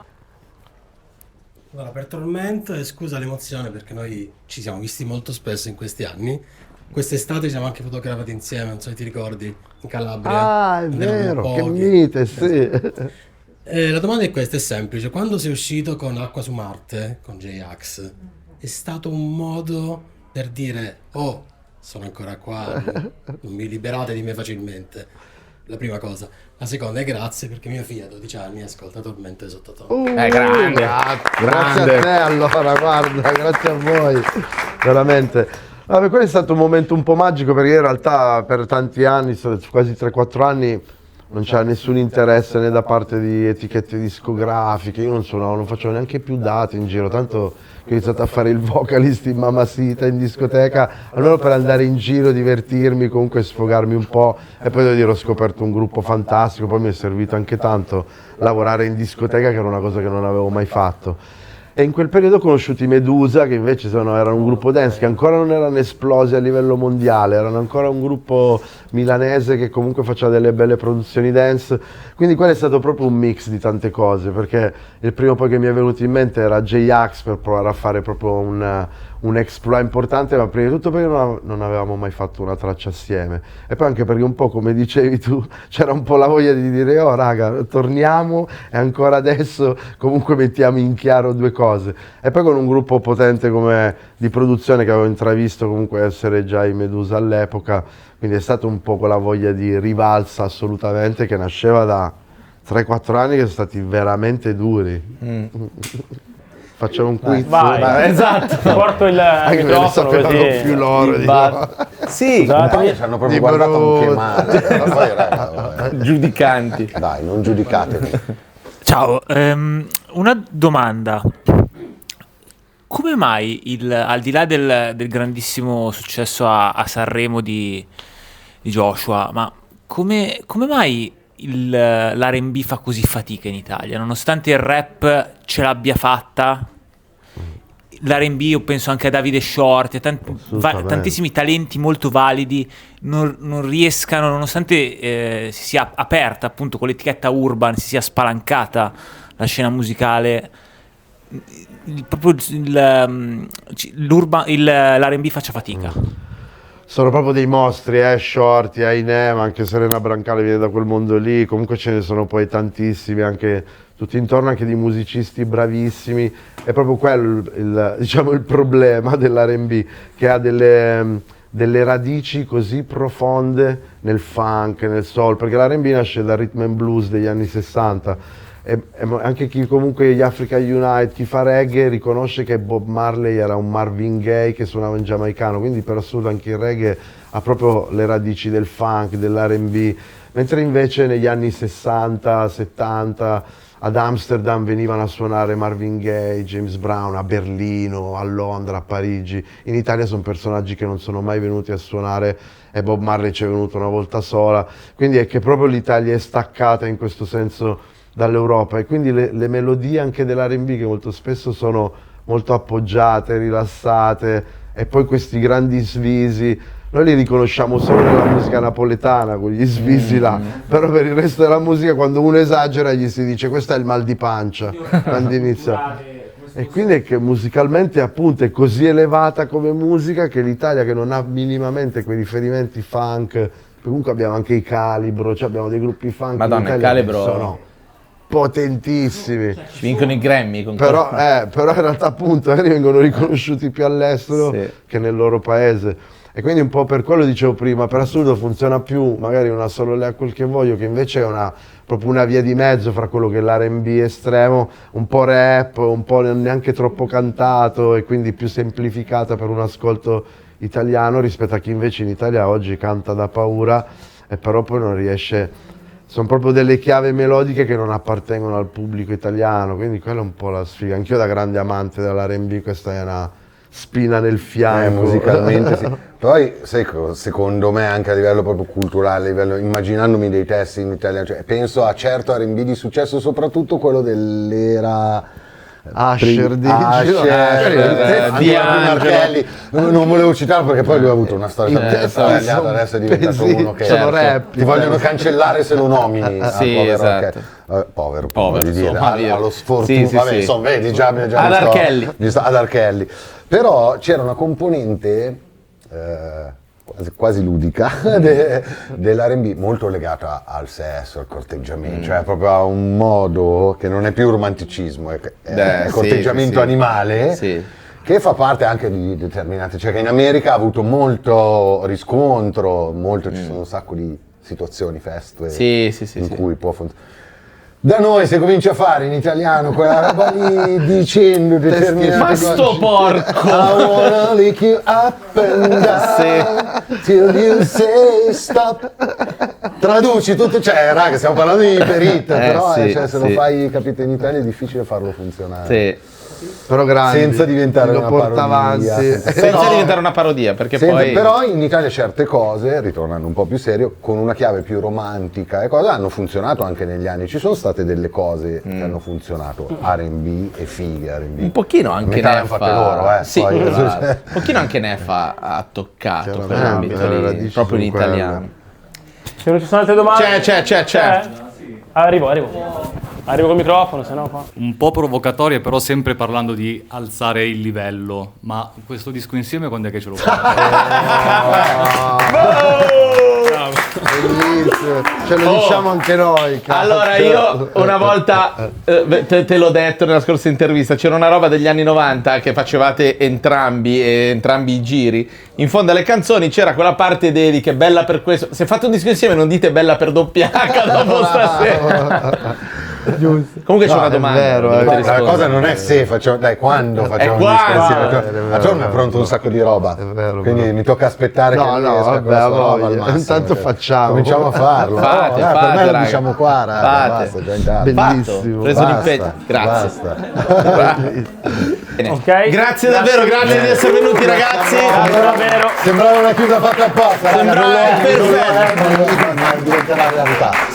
Allora, per Tormento, e scusa l'emozione perché noi ci siamo visti molto spesso in questi anni. Quest'estate ci siamo anche fotografati insieme, non so se ti ricordi, in Calabria. Ah, è quando eravamo vero, che pochi. mite, sì. La domanda è questa, è semplice. Quando sei uscito con Acqua su Marte, con J-Ax, è stato un modo per dire, oh, sono ancora qua, non mi liberate di me facilmente. La prima cosa. La seconda è grazie perché mio figlio a 12 anni ascolta Tormento e Sottotono. Grande. Grazie Grande. a te allora, guarda, grazie a voi, veramente. Vabbè, quello è stato un momento un po' magico perché in realtà per tanti anni, quasi 3-4 anni, non c'era nessun interesse né da parte di etichette discografiche, io non facevo neanche più date in giro, tanto che ho iniziato a fare il vocalist in Mamacita, in discoteca, almeno per andare in giro, divertirmi, comunque sfogarmi un po', e poi devo dire ho scoperto un gruppo fantastico, poi mi è servito anche tanto lavorare in discoteca che era una cosa che non avevo mai fatto. E in quel periodo ho conosciuto i Medusa, che invece erano un gruppo dance che ancora non erano esplosi a livello mondiale, erano ancora un gruppo milanese che comunque faceva delle belle produzioni dance, quindi quello è stato proprio un mix di tante cose, perché il primo poi che mi è venuto in mente era J-Ax per provare a fare proprio un exploit importante, ma prima di tutto perché non avevamo mai fatto una traccia assieme, e poi anche perché un po' come dicevi tu c'era un po' la voglia di dire oh raga torniamo e ancora adesso comunque mettiamo in chiaro due cose, e poi con un gruppo potente come di produzione che avevo intravisto comunque essere già i Medusa all'epoca, quindi è stata un po' quella voglia di rivalsa assolutamente che nasceva da 3-4 anni che sono stati veramente duri. Facciamo un quiz. Vai. Esatto. Porto il Anche me ne microfono sapevano così. più loro di Sì, Poi ci hanno proprio Di guardato anche brutto. male. Poi, raga, giudicanti. dai, non giudicatemi. Ciao, una domanda. Come mai, al di là del grandissimo successo a Sanremo di Joshua, ma come mai l'R&B fa così fatica in Italia? Nonostante il rap ce l'abbia fatta, l'R&B, io penso anche a Davide Short, a Assolutamente. tantissimi talenti molto validi non riescano, nonostante si sia aperta appunto con l'etichetta Urban, si sia spalancata la scena musicale, proprio l'R&B faccia fatica. sono proprio dei mostri, Shorty, Ainem, anche Serena Brancale viene da quel mondo lì, comunque ce ne sono poi tantissimi, anche tutti intorno, anche di musicisti bravissimi. È proprio quello diciamo, il problema dell'R&B, che ha delle radici così profonde nel funk, nel soul, perché l'R&B nasce dal rhythm and blues degli anni 60. E anche chi comunque gli Africa Unite, chi fa reggae riconosce che Bob Marley era un Marvin Gaye che suonava in giamaicano, quindi per assurdo anche il reggae ha proprio le radici del funk, dell'R&B, mentre invece negli anni 60, 70 ad Amsterdam venivano a suonare Marvin Gaye, James Brown, a Berlino, a Londra, a Parigi. In Italia sono personaggi che non sono mai venuti a suonare e Bob Marley ci è venuto una volta sola, quindi è che proprio l'Italia è staccata in questo senso dall'Europa, e quindi le melodie anche dell'R&B, che molto spesso sono molto appoggiate, rilassate, e poi questi grandi svisi noi li riconosciamo solo nella musica napoletana, quegli svisi là, però per il resto della musica quando uno esagera gli si dice questo è il mal di pancia quando inizia. E quindi è che musicalmente appunto è così elevata come musica che l'Italia, che non ha minimamente quei riferimenti funk, comunque abbiamo anche i Calibro, cioè abbiamo dei gruppi funk Madonna, in Italia Calibro che sono potentissimi, ci vincono i Grammy con però in realtà appunto vengono riconosciuti più all'estero che nel loro paese. E quindi un po' per quello dicevo prima, per assurdo funziona più magari una Solo Lei a quel che voglio, che invece è proprio una via di mezzo fra quello che è l'R&B estremo, un po' rap, un po' neanche troppo cantato e quindi più semplificata per un ascolto italiano, rispetto a chi invece in Italia oggi canta da paura e però poi non riesce. Sono proprio delle chiavi melodiche che non appartengono al pubblico italiano, quindi quella è un po' la sfiga. Anch'io da grande amante dell'R&B, questa è una spina nel fianco. Musicalmente sì. Poi sai, secondo me anche a livello proprio culturale, immaginandomi dei testi in italiano, cioè, penso a certo R&B di successo, soprattutto quello dell'era Asher, di Marchelli. Non volevo citarlo perché poi lui ha avuto una storia sbagliata, adesso è diventato uno che ti vogliono cancellare se lo nomini. Sì, esatto. Povero, Povero, dire, insomma, allo sfortunato, sì, vabbè, sì. insomma, vedi già ad Archelli. ad Archelli. Però c'era una componente quasi ludica dell'R&B molto legata al sesso, al corteggiamento, cioè proprio a un modo che non è più romanticismo, è corteggiamento animale, che fa parte anche di determinate, cioè che in America ha avuto molto riscontro, ci sono un sacco di situazioni, feste in cui può funzionare. Da noi se cominci a fare in italiano quella roba lì dicendo determinate ma sto porco! I wanna lick you up and down till you say stop. Traduci tutto, cioè raga, stiamo parlando di iperhit, però cioè, se lo fai capite in Italia è difficile farlo funzionare. Però grandi, senza diventare una porta parodia, avanti. Senza diventare una parodia, perché poi però in Italia certe cose, ritornando un po' più serio, con una chiave più romantica e cose, hanno funzionato anche negli anni. Ci sono state delle cose che hanno funzionato, R&B e fighe, R&B. un pochino anche Metà le hanno fatte loro, sì, poi, un pochino anche Neffa ha toccato quell'ambito lì, proprio in italiano. Se non ci sono altre domande... C'è. Arrivo col microfono, se no qua. Un po' provocatorie, però sempre parlando di alzare il livello. Ma questo disco insieme quando è che ce lo fate? Bellissimo, ce lo diciamo anche noi. Cazzo. Allora io una volta, te l'ho detto nella scorsa intervista, c'era una roba degli anni 90 che facevate entrambi i giri. In fondo alle canzoni c'era quella parte dedica, bella per questo. Se fate un disco insieme non dite bella per doppia H dopo stasera. Giusto. Comunque c'è una domanda. È vero, la cosa non è se facciamo, dai, quando facciamo un disco insieme. A giorno è pronto un sacco di roba. È vero, quindi però. mi tocca aspettare che riesca con la sua roba al massimo. Intanto facciamo. Cominciamo a farlo. Fate, per me lo raga. diciamo qua, raga. Fate. Basta, già in casa. Bellissimo. Preso l'impegno. Grazie. Bene. Ok. Grazie davvero, grazie di essere venuti ragazzi. Davvero. Sembrava una chiusa fatta apposta. Sembrava perfetto. Ma diventerà realtà.